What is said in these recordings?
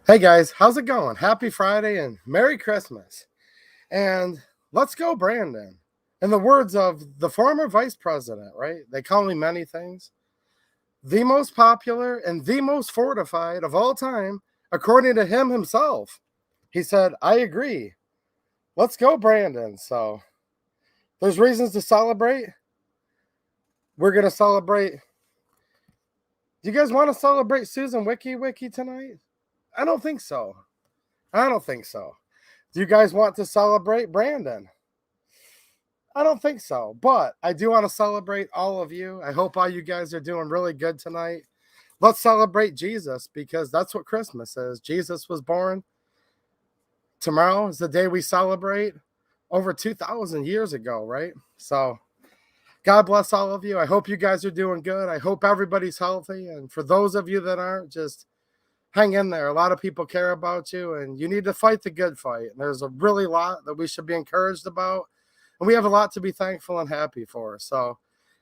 Hey guys, how's it going? Happy Friday and Merry Christmas. And let's go, Brandon. In the words of the former vice president, right? They call me many things. The most popular and the most fortified of all time, according to him himself. He said, I agree. Let's go, Brandon. So there's reasons to celebrate. We're going to celebrate. Do you guys want to celebrate Susan Wiki tonight? I don't think so. I don't think so. Do you guys want to celebrate Brandon? I don't think so, but I do want to celebrate all of you. I hope all you guys are doing really good tonight. Let's celebrate Jesus because that's what Christmas is. Jesus was born. Tomorrow is the day we celebrate over 2,000 years ago, right? So God bless all of you. I hope you guys are doing good. I hope everybody's healthy. And for those of you that aren't, just hang in there. A lot of people care about you, and you need to fight the good fight. And there's a really lot that we should be encouraged about. And we have a lot to be thankful and happy for. So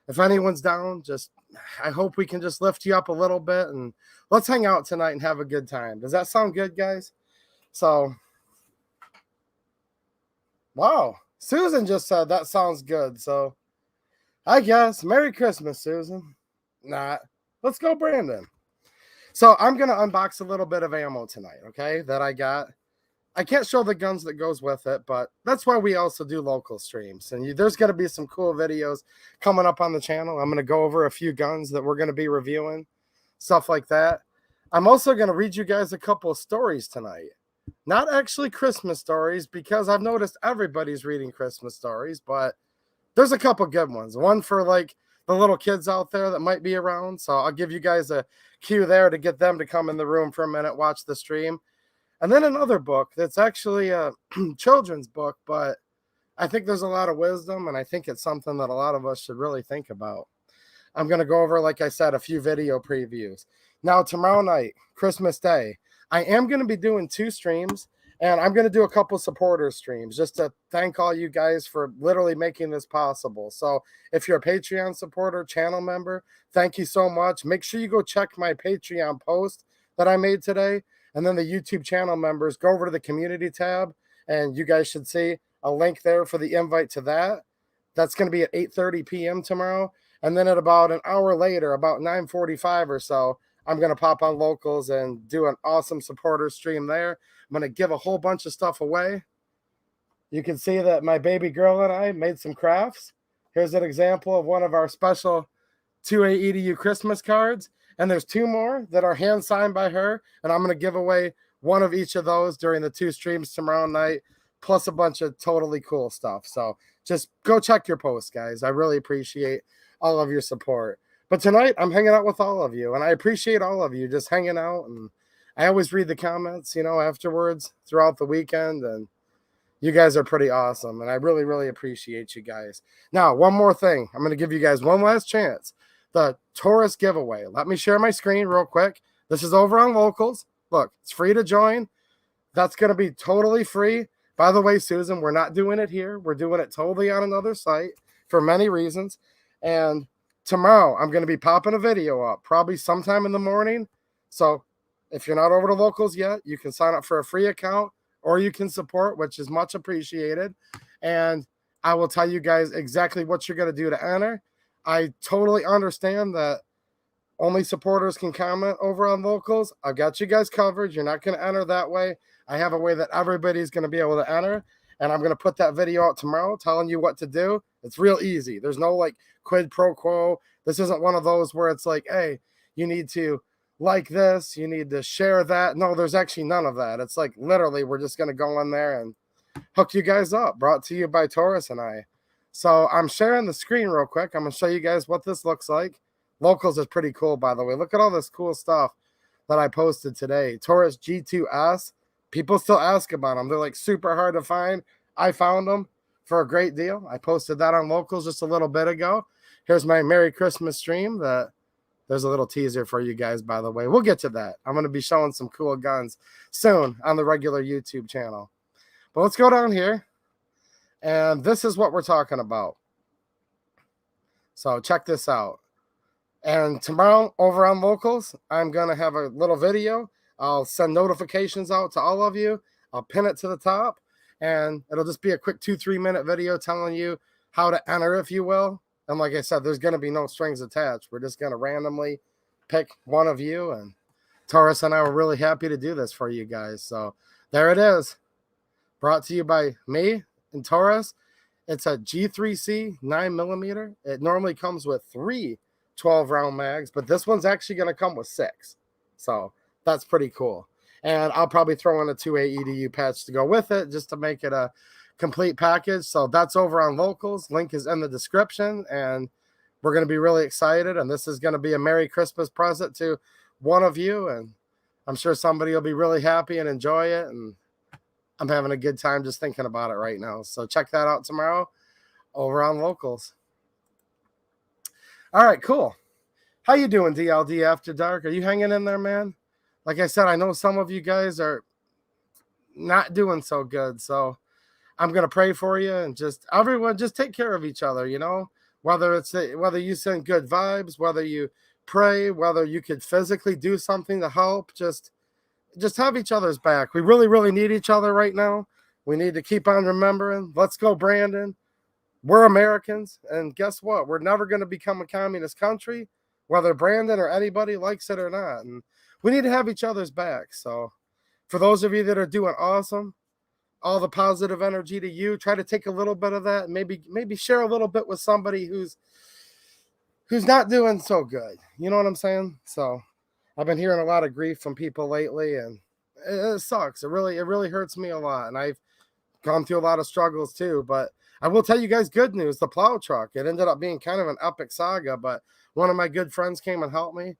if anyone's down, I hope we can just lift you up a little bit, and let's hang out tonight and have a good time. Does that sound good, guys? So, wow. Susan just said that sounds good. So I guess Merry Christmas, Susan. Nah, let's go, Brandon. So I'm going to unbox a little bit of ammo tonight, okay, that I got. I can't show the guns that goes with it, but that's why we also do local streams. And there's going to be some cool videos coming up on the channel. I'm going to go over a few guns that we're going to be reviewing, stuff like that. I'm also going to read you guys a couple of stories tonight. Not actually Christmas stories, because I've noticed everybody's reading Christmas stories, but there's a couple good ones. One for like the little kids out there that might be around. So I'll give you guys a cue there to get them to come in the room for a minute, watch the stream. And then another book that's actually a children's book, but I think there's a lot of wisdom, and I think it's something that a lot of us should really think about. I'm going to go over, like I said, a few video previews. Now, tomorrow night, Christmas Day, I am going to be doing 2 streams, and I'm going to do a couple supporter streams just to thank all you guys for literally making this possible. So if you're a Patreon supporter, channel member, thank you so much. Make sure you go check my Patreon post that I made today. And then the YouTube channel members, go over to the community tab, and you guys should see a link there for the invite to that. That's going to be at 8:30 p.m. tomorrow. And then at about an hour later, about 9:45 or so, I'm going to pop on Locals and do an awesome supporter stream there. I'm going to give a whole bunch of stuff away. You can see that my baby girl and I made some crafts. Here's an example of one of our special 2A EDU Christmas cards. And there's 2 more that are hand signed by her. And I'm going to give away one of each of those during the 2 streams tomorrow night, plus a bunch of totally cool stuff. So just go check your post, guys. I really appreciate all of your support. But tonight I'm hanging out with all of you, and I appreciate all of you just hanging out. And I always read the comments, afterwards throughout the weekend. And you guys are pretty awesome. And I really, really appreciate you guys. Now, one more thing. I'm going to give you guys one last chance. The Taurus giveaway. Let me share my screen real quick. This is over on Locals. Look, it's free to join. That's going to be totally free. By the way, Susan, we're not doing it here. We're doing it totally on another site for many reasons. And tomorrow, I'm going to be popping a video up, probably sometime in the morning. So if you're not over to Locals yet, you can sign up for a free account, or you can support, which is much appreciated. And I will tell you guys exactly what you're going to do to enter. I totally understand that only supporters can comment over on Locals. I've got you guys covered. You're not going to enter that way. I have a way that everybody's going to be able to enter, and I'm going to put that video out tomorrow telling you what to do. It's real easy. There's no like quid pro quo. This isn't one of those where it's like, hey, you need to like this, you need to share that. No, there's actually none of that. It's like literally we're just going to go in there and hook you guys up. Brought to you by Taurus and I. So I'm sharing the screen real quick. I'm going to show you guys what this looks like. Locals is pretty cool, by the way. Look at all this cool stuff that I posted today. Taurus G2S. People still ask about them. They're like super hard to find. I found them for a great deal. I posted that on Locals just a little bit ago. Here's my Merry Christmas stream. There's a little teaser for you guys, by the way. We'll get to that. I'm going to be showing some cool guns soon on the regular YouTube channel. But let's go down here. And this is what we're talking about. So check this out. And tomorrow over on Locals, I'm going to have a little video I'll send notifications out to all of you. I'll pin it to the top, and it'll just be a quick 2-3 minute video telling you how to enter, if you will. And like I said, there's going to be no strings attached. We're just going to randomly pick one of you, and Taurus and I were really happy to do this for you guys. So there it is, brought to you by me and Taurus. It's a G3C 9mm. It normally comes with 3 12-round mags, but this one's actually going to come with 6. So that's pretty cool. And I'll probably throw in a 2A EDU patch to go with it just to make it a complete package. So that's over on Locals. Link is in the description, and we're going to be really excited. And this is going to be a Merry Christmas present to one of you, and I'm sure somebody will be really happy and enjoy it. And I'm having a good time just thinking about it right now. So check that out tomorrow over on Locals. All right, cool. How you doing, DLD After Dark? Are you hanging in there, man? Like I said, I know some of you guys are not doing so good. So I'm going to pray for you, and just everyone just take care of each other, you know, whether you send good vibes, whether you pray, whether you could physically do something to help, just have each other's back. We really, really need each other right now. We need to keep on remembering. Let's go, Brandon. We're Americans, and guess what? We're never going to become a communist country, whether Brandon or anybody likes it or not. And we need to have each other's back. So for those of you that are doing awesome, all the positive energy to you, try to take a little bit of that and maybe share a little bit with somebody who's not doing so good. You know what I'm saying? So I've been hearing a lot of grief from people lately, and it sucks. It really hurts me a lot. And I've gone through a lot of struggles too, but I will tell you guys good news. The plow truck, it ended up being kind of an epic saga, but one of my good friends came and helped me.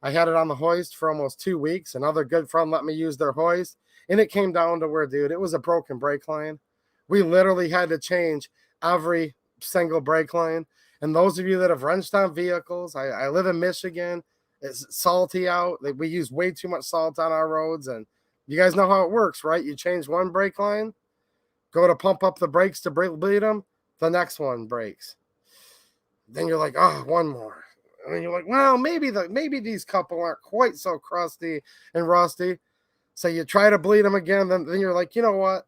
I had it on the hoist for almost 2 weeks. Another good friend let me use their hoist, and it came down to where, dude, it was a broken brake line. We literally had to change every single brake line. And those of you that have wrenched on vehicles, I live in Michigan. It's salty out. We use way too much salt on our roads, and you guys know how it works, right? You change one brake line, go to pump up the brakes to bleed them, the next one breaks. Then you're like, oh, one more. And then you're like, well, maybe these couple aren't quite so crusty and rusty. So you try to bleed them again. Then you're like, you know what?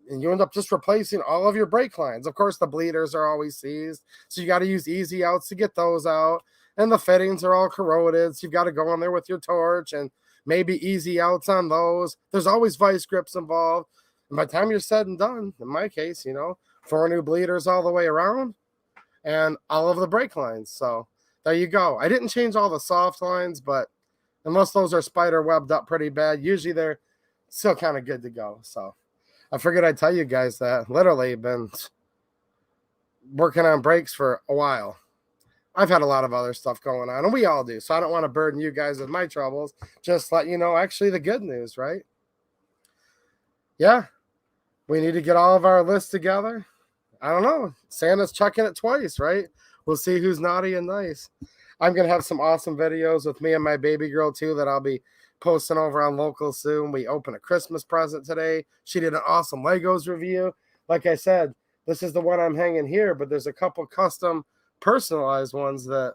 And you end up just replacing all of your brake lines. Of course, the bleeders are always seized, so you got to use easy outs to get those out. And the fittings are all corroded, so you've got to go on there with your torch and maybe easy outs on those. There's always vice grips involved. And by the time you're said and done, in my case, 4 new bleeders all the way around and all of the brake lines. So there you go. I didn't change all the soft lines, but unless those are spider webbed up pretty bad, usually they're still kind of good to go. So I figured I'd tell you guys that. Literally been working on brakes for a while. I've had a lot of other stuff going on, and we all do. So I don't want to burden you guys with my troubles. Just let you know actually the good news, right? Yeah. We need to get all of our lists together. I don't know. Santa's checking it twice, right? We'll see who's naughty and nice. I'm going to have some awesome videos with me and my baby girl, too, that I'll be posting over on Local soon. We opened a Christmas present today. She did an awesome Legos review. Like I said, this is the one I'm hanging here, but there's a couple custom personalized ones that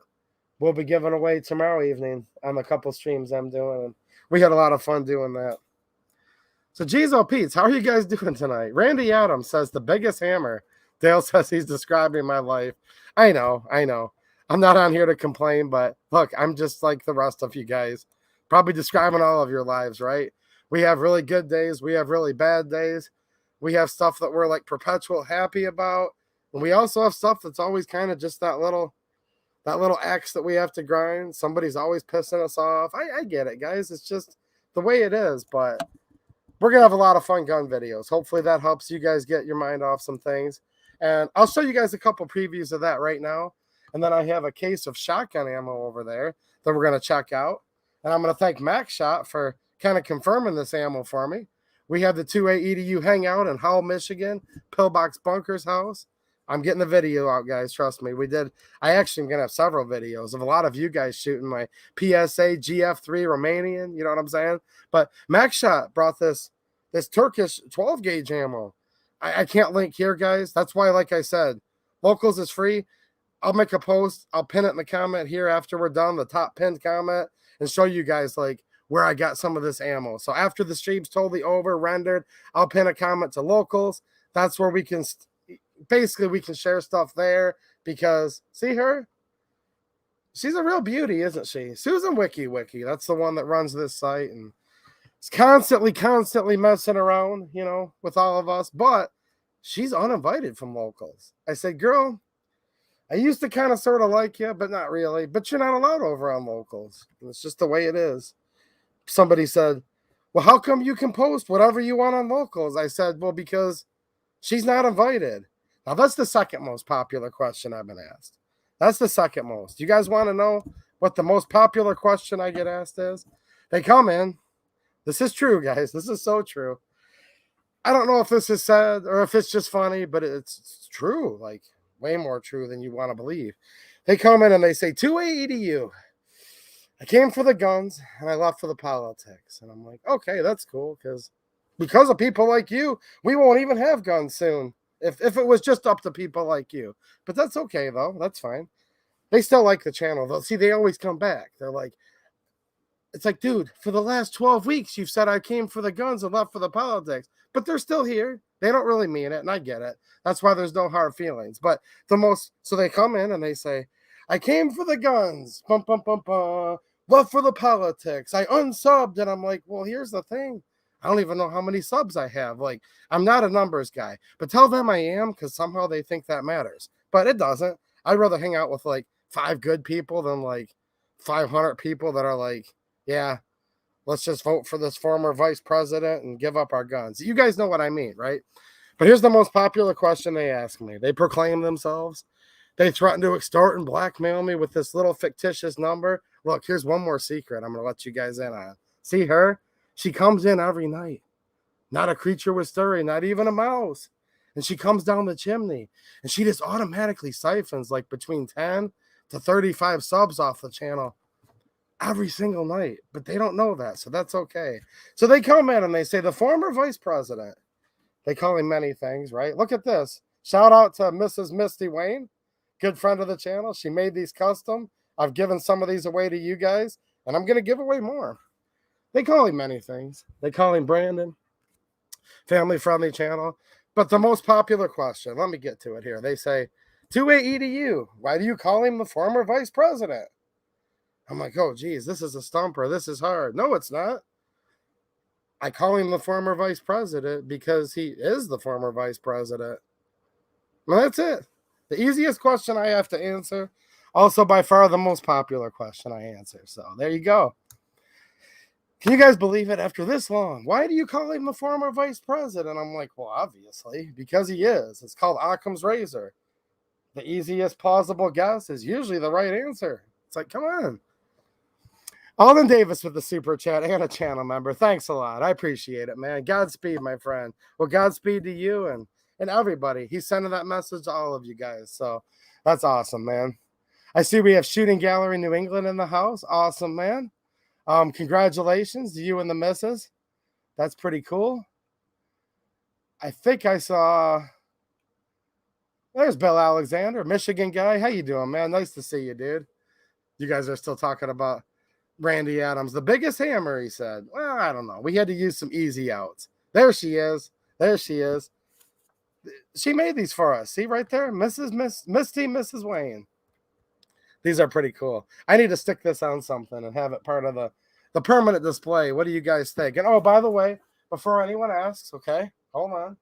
we'll be giving away tomorrow evening on the couple streams I'm doing. And we had a lot of fun doing that. So, Jeezo Pete's, how are you guys doing tonight? Randy Adams says the biggest hammer. Dale says he's describing my life. I know. I'm not on here to complain, but look, I'm just like the rest of you guys. Probably describing all of your lives, right? We have really good days. We have really bad days. We have stuff that we're like perpetual happy about. And we also have stuff that's always kind of just that little axe that we have to grind. Somebody's always pissing us off. I get it, guys. It's just the way it is, but we're going to have a lot of fun gun videos. Hopefully that helps you guys get your mind off some things. And I'll show you guys a couple previews of that right now. And then I have a case of shotgun ammo over there that we're going to check out. And I'm going to thank Buckshot for kind of confirming this ammo for me. We have the 2A EDU Hangout in Howell, Michigan, Pillbox Bunker's house. I'm getting the video out, guys. Trust me. I actually am going to have several videos of a lot of you guys shooting my PSA GF3 Romanian. You know what I'm saying? But Buckshot brought this Turkish 12 gauge ammo. I can't link here, guys. That's why, like I said, Locals is free. I'll make a post. I'll pin it in the comment here after we're done, the top pinned comment, and show you guys like where I got some of this ammo. So after the stream's totally over, rendered, I'll pin a comment to locals. That's where we can, basically we can share stuff there because, see her? She's a real beauty, isn't she? Susan Wiki. That's the one that runs this site and is constantly messing around, you know, with all of us. But she's uninvited from locals. I said, girl, I used to kind of sort of like you, but not really. But you're not allowed over on locals. It's just the way it is. Somebody said, well, how come you can post whatever you want on locals? I said, well, because she's not invited. Now, that's the second most popular question I've been asked. That's the second most. You guys want to know what the most popular question I get asked is? They come in. This is true, guys. This is so true. I don't know if this is sad or if it's just funny, but it's true. Like, way more true than you want to believe. They come in and they say, 2A EDU. I came for the guns and I left for the politics. And I'm like, okay, that's cool. Because of people like you, we won't even have guns soon. If it was just up to people like you. But that's okay, though. That's fine. They still like the channel, though. See, they always come back. They're like, it's like, dude, for the last 12 weeks, you've said I came for the guns and left for the politics. But they're still here. They don't really mean it, and I get it. That's why there's no hard feelings. But so they come in and they say, I came for the guns. Bum, bum, bum, bum. Love for the politics. I unsubbed. And I'm like, well, here's the thing. I don't even know how many subs I have. Like, I'm not a numbers guy. But tell them I am because somehow they think that matters. But it doesn't. I'd rather hang out with, like, 5 good people than, like, 500 people that are like, yeah, let's just vote for this former vice president and give up our guns. You guys know what I mean, right? But here's the most popular question they ask me. They proclaim themselves. They threaten to extort and blackmail me with this little fictitious number. Look, here's one more secret I'm going to let you guys in on. See her? She comes in every night. Not a creature was stirring, not even a mouse. And she comes down the chimney. And she just automatically siphons like between 10 to 35 subs off the channel every single night. But they don't know that, so that's okay. So they come in and they say, the former vice president. They call him many things, right? Look at this. Shout out to Mrs. Misty Wayne, good friend of the channel. She made these custom. I've given some of these away to you guys, and I'm going to give away more. They call him many things. They call him Brandon, family-friendly channel. But the most popular question, let me get to it here. They say, 2A EDU, why do you call him the former vice president? I'm like, oh, geez, this is a stumper. This is hard. No, it's not. I call him the former vice president because he is the former vice president. Well, that's it. The easiest question I have to answer. Also, by far, the most popular question I answer. So, there you go. Can you guys believe it after this long? Why do you call him the former vice president? I'm like, well, obviously, because he is. It's called Occam's razor. The easiest plausible guess is usually the right answer. It's like, come on. Alden Davis with the super chat and a channel member. Thanks a lot. I appreciate it, man. Godspeed, my friend. Well, Godspeed to you and everybody. He's sending that message to all of you guys. So that's awesome, man. I see we have Shooting Gallery New England in the house. Awesome, man. Congratulations to you and the missus. That's pretty cool. I think I saw... There's Bill Alexander, Michigan guy. How you doing, man? Nice to see you, dude. You guys are still talking about Randy Adams. The biggest hammer, he said. Well, I don't know. We had to use some easy outs. There she is. There she is. She made these for us. See right there? Misty Mrs. Wayne. These are pretty cool. I need to stick this on something and have it part of the permanent display. What do you guys think? And oh, by the way, before anyone asks, okay, hold on.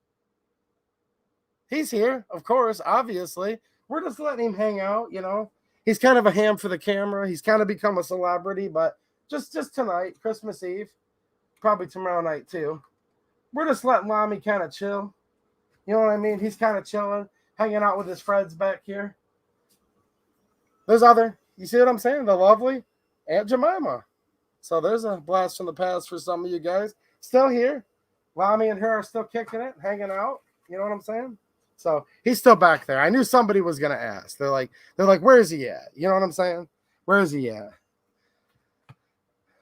He's here, of course, obviously. We're just letting him hang out, you know. He's kind of a ham for the camera. He's kind of become a celebrity, but just tonight, Christmas Eve, probably tomorrow night too. We're just letting Lamy kind of chill. You know what I mean? He's kind of chilling, hanging out with his friends back here. There's you see what I'm saying? The lovely Aunt Jemima. So there's a blast from the past for some of you guys. Still here. Lamy and her are still kicking it, hanging out. You know what I'm saying? So he's still back there. I knew somebody was going to ask. They're like, where is he at? You know what I'm saying? Where is he at?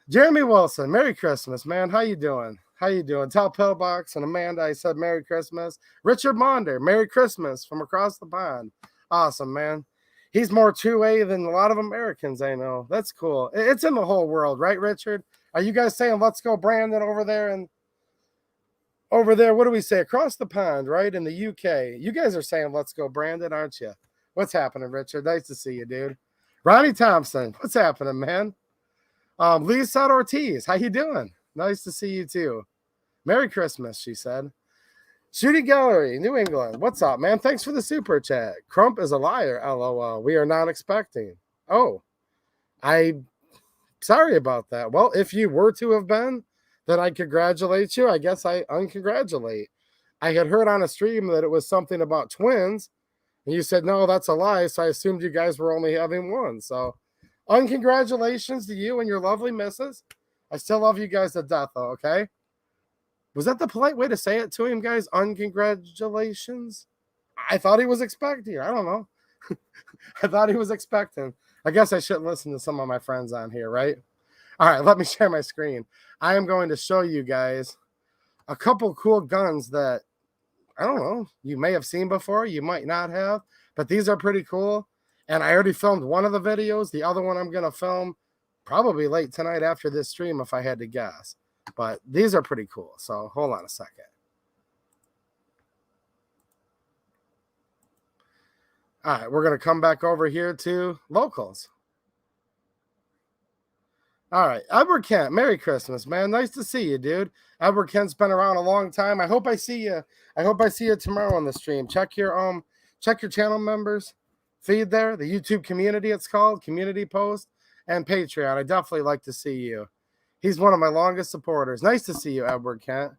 Jeremy Wilson, Merry Christmas, man. How you doing? How you doing? Tell Pillbox and Amanda I said Merry Christmas. Richard Monder, Merry Christmas from across the pond. Awesome, man. He's more 2A than a lot of Americans I know. That's cool. It's in the whole world, right, Richard? Are you guys saying let's go Brandon over there? And over there, what do we say? Across the pond, right? In the UK. You guys are saying let's go Brandon, aren't you? What's happening, Richard? Nice to see you, dude. Ronnie Thompson, what's happening, man? Lisa Ortiz, how you doing? Nice to see you too. Merry Christmas, she said. Shooting Gallery, New England. What's up, man? Thanks for the super chat. Crump is a liar, LOL. We are not expecting. Oh, I'm sorry about that. Well, if you were to have been, then I congratulate you. I guess I uncongratulate. I had heard on a stream that it was something about twins, and you said, no, that's a lie. So I assumed you guys were only having one. So uncongratulations to you and your lovely missus. I still love you guys to death, though, okay? Was that the polite way to say it to him, guys? Uncongratulations? I thought he was expecting. I don't know. I thought he was expecting. I guess I shouldn't listen to some of my friends on here, right? All right, let me share my screen. I am going to show you guys a couple cool guns that, I don't know, you may have seen before, you might not have, but these are pretty cool. And I already filmed one of the videos. The other one I'm going to film probably late tonight after this stream if I had to guess. But these are pretty cool. So hold on a second. All right, we're going to come back over here to locals. All right, Edward Kent, Merry Christmas, man. Nice to see you, dude. Edward Kent's been around a long time. I hope I see you. I hope I see you tomorrow on the stream. Check your channel members feed there, the YouTube community it's called, community post, and Patreon. I definitely like to see you. He's one of my longest supporters. Nice to see you, Edward Kent.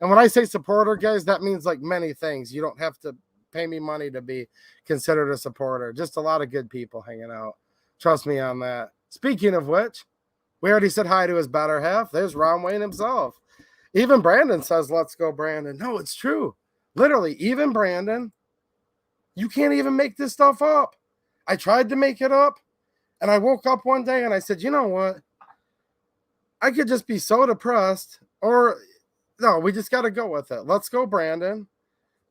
And when I say supporter, guys, that means like many things. You don't have to pay me money to be considered a supporter. Just a lot of good people hanging out. Trust me on that. Speaking of which, we already said hi to his better half. There's Ron Wayne himself. Even Brandon says, let's go, Brandon. No, it's true. Literally, even Brandon, you can't even make this stuff up. I tried to make it up, and I woke up one day and I said, you know what? I could just be so depressed, or no, we just got to go with it. Let's go, Brandon.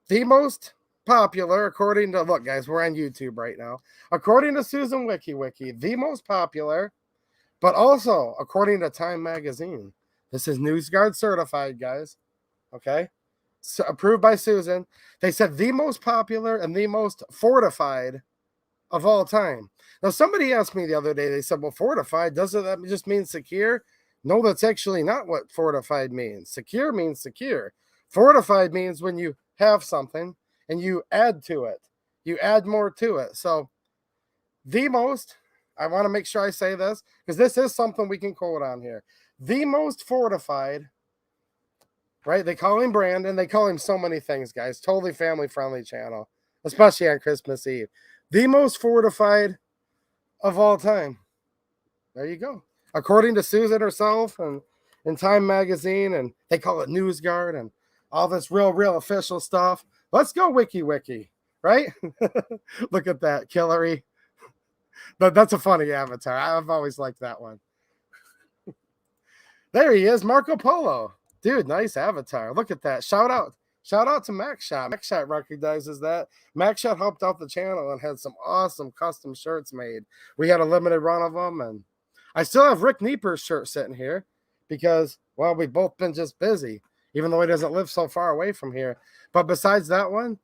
The most popular, according to, look, guys, we're on YouTube right now. According to Susan WikiWiki, the most popular, but also according to Time Magazine. This is NewsGuard certified, guys. Okay? So, approved by Susan. They said the most popular and the most fortified of all time. Now, somebody asked me the other day, they said, well, fortified, doesn't that just mean secure? No, that's actually not what fortified means. Secure means secure. Fortified means when you have something and you add to it. You add more to it. So the most, I want to make sure I say this, because this is something we can quote on here. The most fortified, right? They call him Brandon. They call him so many things, guys. Totally family-friendly channel, especially on Christmas Eve. The most fortified of all time. There you go. According to Susan herself and in Time Magazine, and they call it NewsGuard and all this real official stuff. Let's go WikiWiki, right? Look at that, Killery. But that's a funny avatar. I've always liked that one. There he is, Marco Polo. Dude, nice avatar. Look at that. Shout out to Mackshot. Mackshot recognizes that. Mackshot helped out the channel and had some awesome custom shirts made. We had a limited run of them, and I still have Rick Nieper's shirt sitting here because, well, we've both been just busy, even though he doesn't live so far away from here. But besides that one,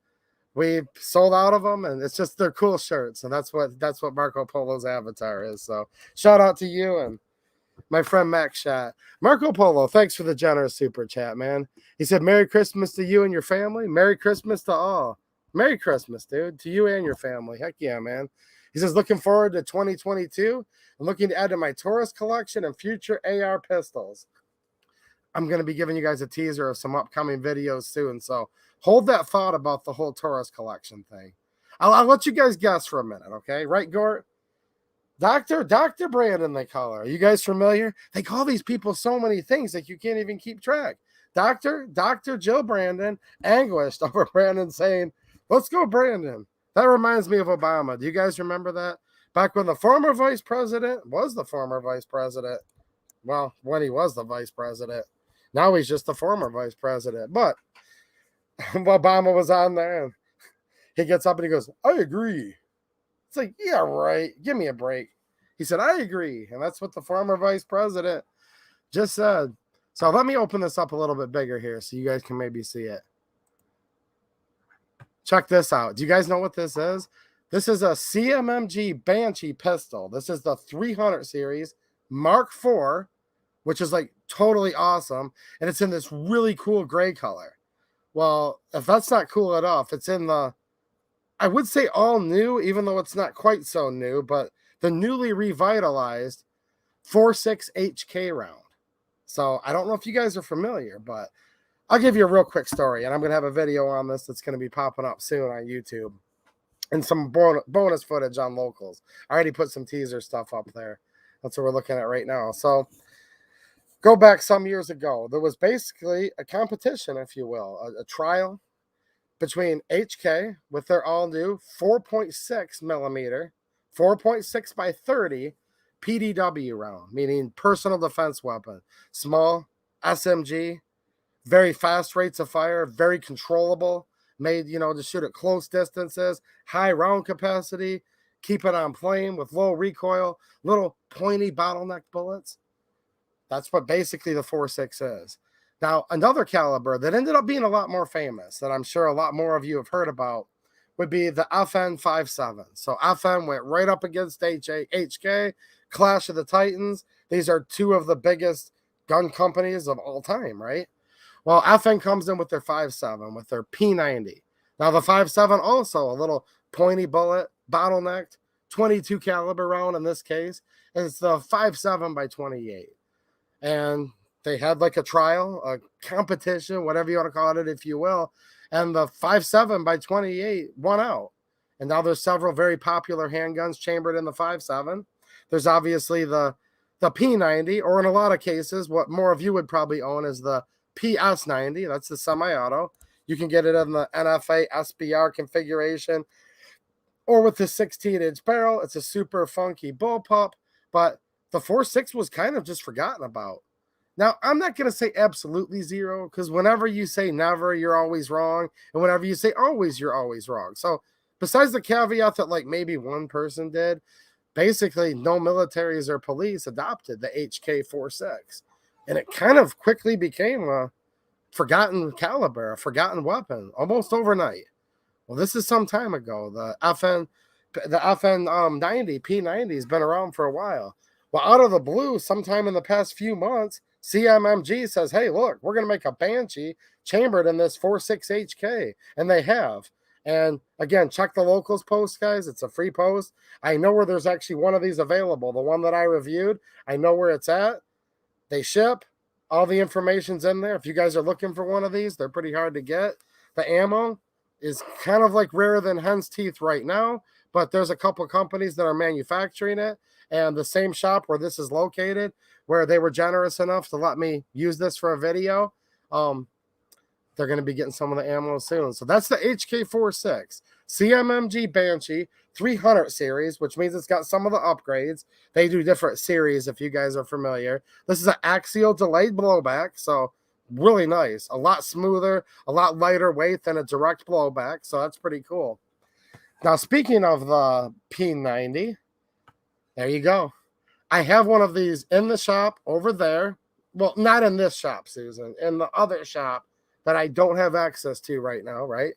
we sold out of them, and it's just they're cool shirts, and that's what Marco Polo's avatar is. So shout out to you and my friend Max Shot. Marco Polo, thanks for the generous super chat, man. He said, Merry Christmas to you and your family. Merry Christmas to all. Merry Christmas, dude, to you and your family. Heck yeah, man. He says, looking forward to 2022 and looking to add to my Taurus collection and future AR pistols. I'm going to be giving you guys a teaser of some upcoming videos soon, so hold that thought about the whole Taurus collection thing. I'll let you guys guess for a minute, okay? Right, Gort? Dr. Brandon, they call her. Are you guys familiar? They call these people so many things that you can't even keep track. Dr. Jill Brandon, anguished over Brandon saying, let's go, Brandon. That reminds me of Obama. Do you guys remember that? Back when the former vice president was the former vice president. Well, when he was the vice president. Now he's just the former vice president. But Obama was on there, and he gets up and he goes, I agree. It's like, yeah, right. Give me a break. He said, I agree. And that's what the former vice president Just said. So let me open this up a little bit bigger here so you guys can maybe see it. Check this out. Do you guys know what this is? This is a CMMG Banshee pistol. This is the 300 series Mark IV, which is like totally awesome. And it's in this really cool gray color. Well, if that's not cool enough, it's in the, I would say all new, even though it's not quite so new, but the newly revitalized 4.6 HK round. So I don't know if you guys are familiar, but I'll give you a real quick story, and I'm going to have a video on this that's going to be popping up soon on YouTube and some bonus footage on locals. I already put some teaser stuff up there. That's what we're looking at right now. So go back some years ago. There was basically a competition, if you will, a trial between HK with their all-new 4.6 millimeter, 4.6 by 30 PDW round, meaning personal defense weapon, small SMG, very fast rates of fire, very controllable, made, to shoot at close distances, high round capacity, keep it on plane with low recoil, little pointy bottleneck bullets. That's what basically the 4.6 is. Now, another caliber that ended up being a lot more famous, that I'm sure a lot more of you have heard about, would be the FN 5.7. So FN went right up against HK, Clash of the Titans. These are two of the biggest gun companies of all time, right? Well, FN comes in with their 5.7, with their P90. Now, the 5.7 also a little pointy bullet, bottlenecked, 22 caliber round in this case. And it's the 5.7 by 28. And they had like a trial, a competition, whatever you want to call it, if you will. And the 5.7 by 28 won out. And now there's several very popular handguns chambered in the 5.7. There's obviously the P90, or in a lot of cases, what more of you would probably own is the PS90. That's the semi-auto. You can get it in the NFA SBR configuration or with the 16-inch barrel. It's a super funky bullpup, but the 4.6 was kind of just forgotten about. Now, I'm not going to say absolutely zero, because whenever you say never, you're always wrong. And whenever you say always, you're always wrong. So besides the caveat that like maybe one person did, basically no militaries or police adopted the HK 4.6. And it kind of quickly became a forgotten caliber, a forgotten weapon, almost overnight. Well, this is some time ago. The FN 90, P90 has been around for a while. Well, out of the blue, sometime in the past few months, CMMG says, hey, look, we're going to make a Banshee chambered in this 4.6 HK. And they have. And again, check the locals post, guys. It's a free post. I know where there's actually one of these available. The one that I reviewed, I know where it's at. They ship. All the information's in there. If you guys are looking for one of these, they're pretty hard to get. The ammo is kind of like rarer than hen's teeth right now, but there's a couple of companies that are manufacturing it. And the same shop where this is located, where they were generous enough to let me use this for a video, they're going to be getting some of the ammo soon. So that's the HK46 CMMG Banshee 300 series, which means it's got some of the upgrades. They do different series if you guys are familiar. This is an axial delayed blowback, so really nice. A lot smoother, a lot lighter weight than a direct blowback, so that's pretty cool. Now, speaking of the P90, there you go. I have one of these in the shop over there. Well, not in this shop, Susan. In the other shop that I don't have access to right now, right?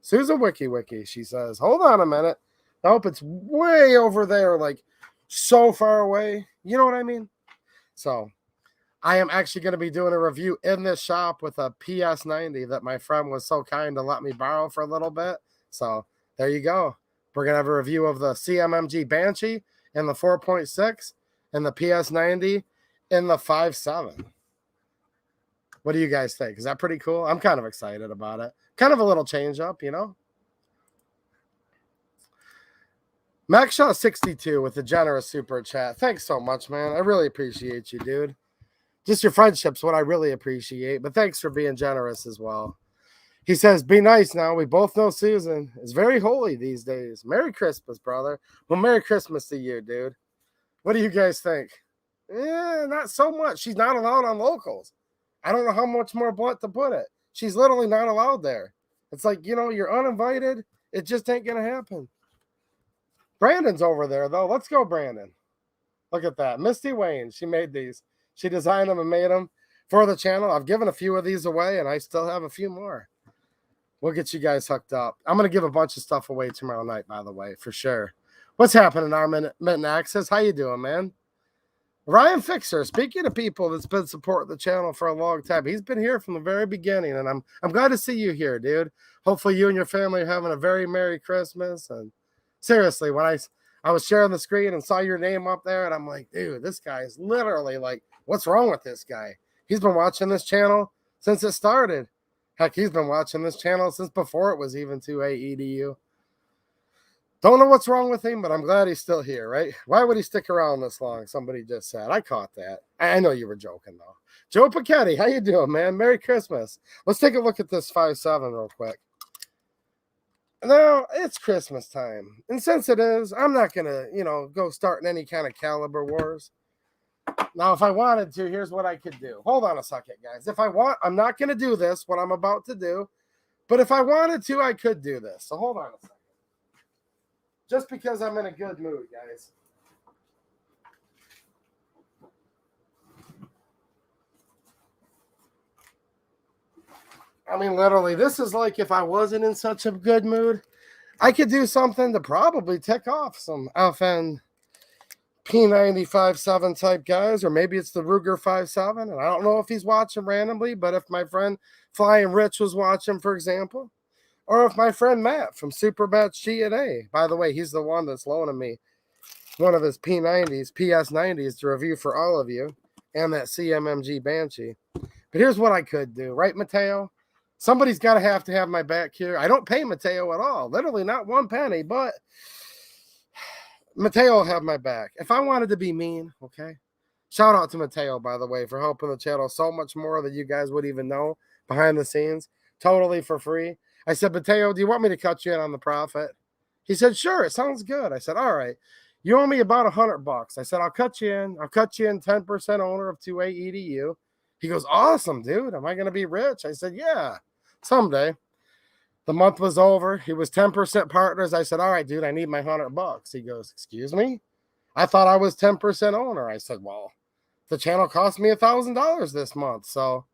Susan Wiki, she says, hold on a minute. Nope, it's way over there, like so far away. You know what I mean? So I am actually going to be doing a review in this shop with a PS90 that my friend was so kind to let me borrow for a little bit. So there you go. We're going to have a review of the CMMG Banshee in the 4.6 and the PS90 in the 5.7. What do you guys think? Is that pretty cool? I'm kind of excited about it. Kind of a little change up, you know? Buckshot 62 with the generous super chat. Thanks so much, man. I really appreciate you, dude. Just your friendship's what I really appreciate, but thanks for being generous as well. He says, be nice now. We both know Susan is very holy these days. Merry Christmas, brother. Well, Merry Christmas to you, dude. What do you guys think? Not so much. She's not allowed on locals. I don't know how much more blunt to put it. She's literally not allowed there. It's like, you're uninvited. It just ain't going to happen. Brandon's over there, though. Let's go, Brandon. Look at that. Misty Wayne. She made these. She designed them and made them for the channel. I've given a few of these away, and I still have a few more. We'll get you guys hooked up. I'm going to give a bunch of stuff away tomorrow night, by the way, for sure. What's happening, Armin Access? How you doing, man? Ryan Fixer, speaking of people that's been supporting the channel for a long time, he's been here from the very beginning, and I'm glad to see you here, dude. Hopefully you and your family are having a very Merry Christmas. And seriously, when I was sharing the screen and saw your name up there, and I'm like, dude, this guy is literally like, what's wrong with this guy? He's been watching this channel since it started. Heck, he's been watching this channel since before it was even 2AEDU. Don't know what's wrong with him, but I'm glad he's still here, right? Why would he stick around this long? Somebody just said. I caught that. I know you were joking, though. Joe Pacetti, how you doing, man? Merry Christmas. Let's take a look at this 5.7 real quick. Now, it's Christmas time. And since it is, I'm not going to, go starting any kind of caliber wars. Now, if I wanted to, here's what I could do. Hold on a second, guys. I'm not going to do this, what I'm about to do. But if I wanted to, I could do this. So hold on a second. Just because I'm in a good mood, guys. I mean, literally, this is like if I wasn't in such a good mood, I could do something to probably tick off some FN P90 5.7 type guys, or maybe it's the Ruger 5.7, and I don't know if he's watching randomly, but if my friend Flying Rich was watching, for example, or if my friend Matt from Superbatch G&A, by the way, he's the one that's loaning me one of his P90s, PS90s to review for all of you, and that CMMG Banshee. But here's what I could do, right, Mateo? Somebody's got to have my back here. I don't pay Mateo at all, literally not one penny, but Mateo will have my back. If I wanted to be mean, okay? Shout out to Mateo, by the way, for helping the channel so much more than you guys would even know behind the scenes, totally for free. I said, Mateo, do you want me to cut you in on the profit? He said, sure, it sounds good. I said, all right. You owe me about $100. I said, I'll cut you in. I'll cut you in 10% owner of 2AEDU. He goes, awesome, dude. Am I going to be rich? I said, yeah, someday. The month was over. He was 10% partners. I said, all right, dude, I need my $100. He goes, excuse me? I thought I was 10% owner. I said, well, the channel cost me $1,000 this month, so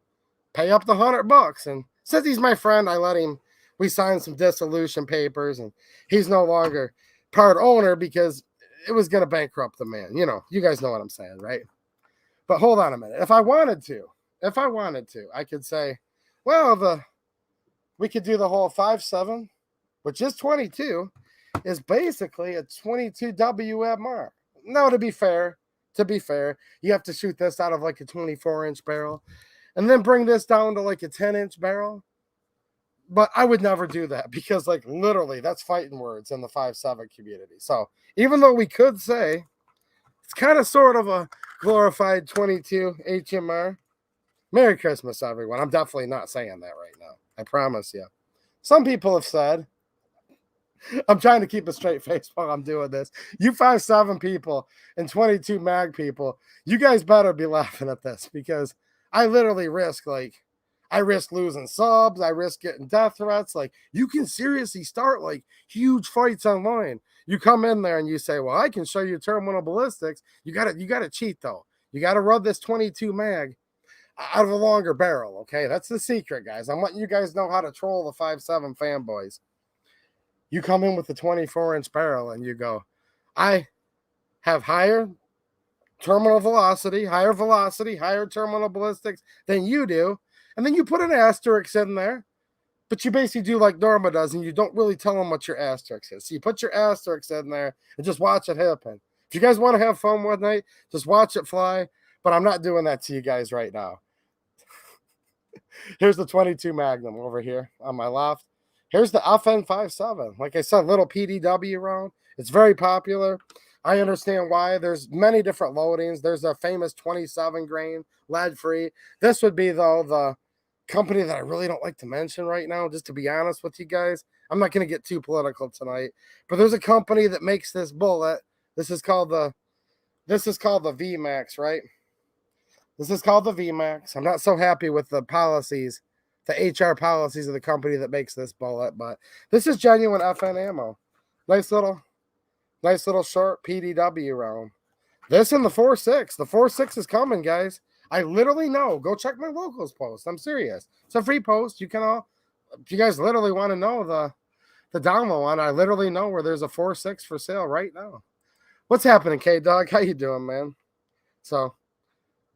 pay up the $100. And since he's my friend, I let him. We signed some dissolution papers, and he's no longer part owner because it was going to bankrupt the man. You guys know what I'm saying, right? But hold on a minute. If I wanted to, I could say, well, we could do the whole 5.7, which is 22, is basically a 22 WMR. Now, to be fair, you have to shoot this out of like a 24-inch barrel and then bring this down to like a 10-inch barrel. But I would never do that because, like, literally, that's fighting words in the 5.7 community. So even though we could say it's kind of sort of a glorified 22 HMR, Merry Christmas, everyone. I'm definitely not saying that right now. I promise you. Some people have said, I'm trying to keep a straight face while I'm doing this. You 5.7 people and 22 mag people, you guys better be laughing at this because I literally risk losing subs. I risk getting death threats. Like, you can seriously start like huge fights online. You come in there and you say, well, I can show you terminal ballistics. You gotta cheat though. You gotta run this 22 mag out of a longer barrel. Okay. That's the secret, guys. I'm letting you guys know how to troll the 5.7 fanboys. You come in with the 24-inch barrel and you go, I have higher terminal velocity, higher terminal ballistics than you do. And then you put an asterisk in there, but you basically do like Norma does, and you don't really tell them what your asterisk is. So you put your asterisk in there and just watch it happen. If you guys want to have fun one night, just watch it fly, but I'm not doing that to you guys right now. Here's the 22 Magnum over here on my left. Here's the FN 5.7. Like I said, little PDW round. It's very popular. I understand why. There's many different loadings. There's a famous 27 grain lead-free. This would be, though, the company that I really don't like to mention right now, just to be honest with you guys. I'm not going to get too political tonight, but there's a company that makes this bullet. This is called the VMAX, right? This is called the VMAX. I'm not so happy with the policies, the HR policies of the company that makes this bullet, but this is genuine FN ammo. Nice little short PDW round. This and the 4.6. The 4.6 is coming, guys. I literally know. Go check my locals post. I'm serious. It's a free post. You can all, if you guys literally want to know the download one, I literally know where there's a 4.6 for sale right now. What's happening, K-Dog? How you doing, man? So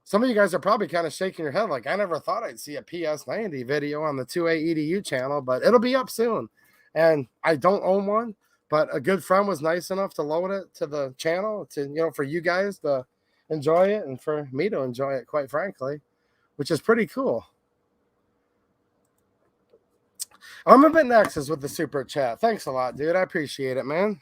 some of you guys are probably kind of shaking your head like, I never thought I'd see a PS90 video on the 2A EDU channel, but it'll be up soon. And I don't own one, but a good friend was nice enough to load it to the channel to, you know, for you guys to enjoy it and for me to enjoy it, quite frankly, which is pretty cool. I'm a bit nexus with the super chat. Thanks a lot, dude. I appreciate it, man.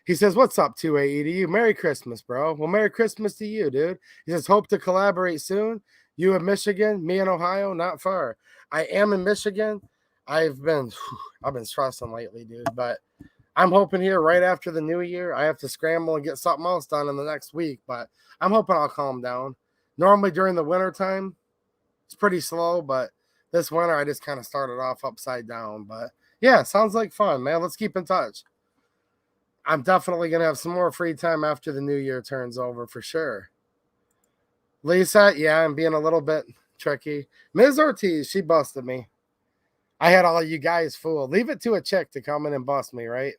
He says, what's up, 2A EDU? Merry Christmas, bro. Well, Merry Christmas to you, dude. He says, hope to collaborate soon. You in Michigan, me in Ohio, not far. I am in Michigan. I've been stressing lately, dude, but I'm hoping here right after the new year, I have to scramble and get something else done in the next week, but I'm hoping I'll calm down. Normally during the winter time, it's pretty slow, but this winter I just kind of started off upside down. But yeah, sounds like fun, man. Let's keep in touch. I'm definitely going to have some more free time after the new year turns over for sure. Lisa, yeah, I'm being a little bit tricky. Ms. Ortiz, she busted me. I had all you guys fooled. Leave it to a chick to come in and bust me, right?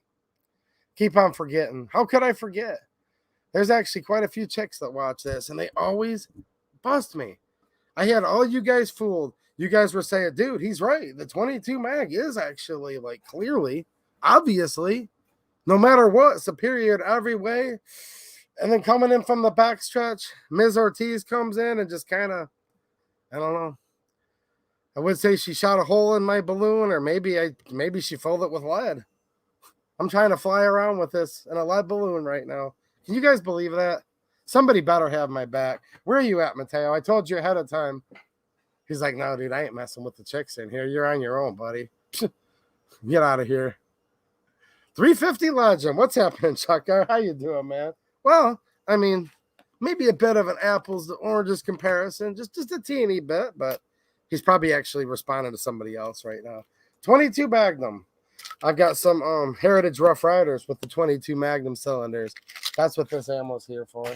Keep on forgetting. How could I forget? There's actually quite a few chicks that watch this, and they always bust me. I had all you guys fooled. You guys were saying, dude, he's right. The 22 mag is actually, like, clearly, obviously, no matter what, superior every way. And then coming in from the backstretch, Ms. Ortiz comes in and just kind of, I don't know. I would say she shot a hole in my balloon, or maybe she filled it with lead. I'm trying to fly around with this in a lead balloon right now. Can you guys believe that? Somebody better have my back. Where are you at, Mateo? I told you ahead of time. He's like, no, dude, I ain't messing with the chicks in here. You're on your own, buddy. Get out of here. 350 Legend. What's happening, Chucker? How you doing, man? Well, I mean, maybe a bit of an apples to oranges comparison. Just a teeny bit, but he's probably actually responding to somebody else right now. 22 Magnum. I've got some Heritage Rough Riders with the 22 Magnum cylinders. That's what this ammo's here for.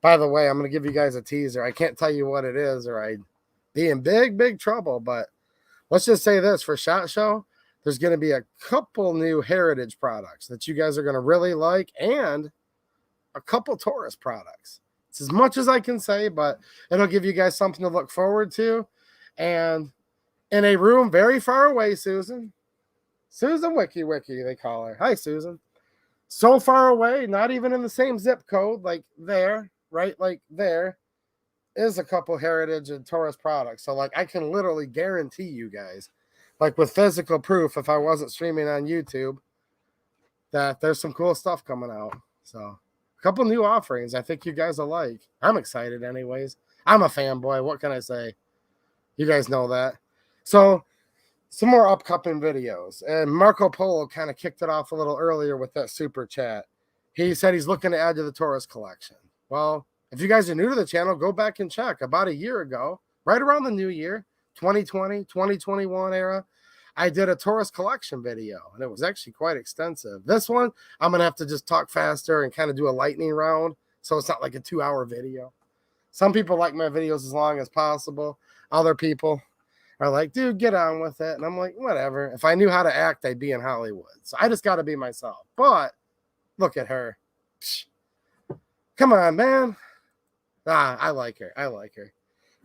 By the way, I'm going to give you guys a teaser. I can't tell you what it is, or I'd be in big trouble. But let's just say this. For SHOT Show, there's going to be a couple new Heritage products that you guys are going to really like, and a couple Taurus products. It's as much as I can say, but it'll give you guys something to look forward to. And in a room very far away, Susan Wiki, they call her. Hi, Susan. So far away, not even in the same zip code, like there, right? Like there is a couple Heritage and Taurus products. So, like, I can literally guarantee you guys, like with physical proof, if I wasn't streaming on YouTube, that there's some cool stuff coming out. So, a couple new offerings I think you guys will like. I'm excited anyways. I'm a fanboy. What can I say? You guys know that. So, some more upcoming videos. And Marco Polo kind of kicked it off a little earlier with that super chat. He said he's looking to add to the Taurus collection. Well, if you guys are new to the channel, go back and check. About a year ago, right around the new year, 2020, 2021 era, I did a Taurus collection video, and it was actually quite extensive. This one, I'm going to have to just talk faster and kind of do a lightning round, so it's not like a 2-hour video. Some people like my videos as long as possible. Other people are like, dude, get on with it. And I'm like, whatever. If I knew how to act, I'd be in Hollywood. So I just got to be myself. But look at her. Psh. Come on, man. I like her.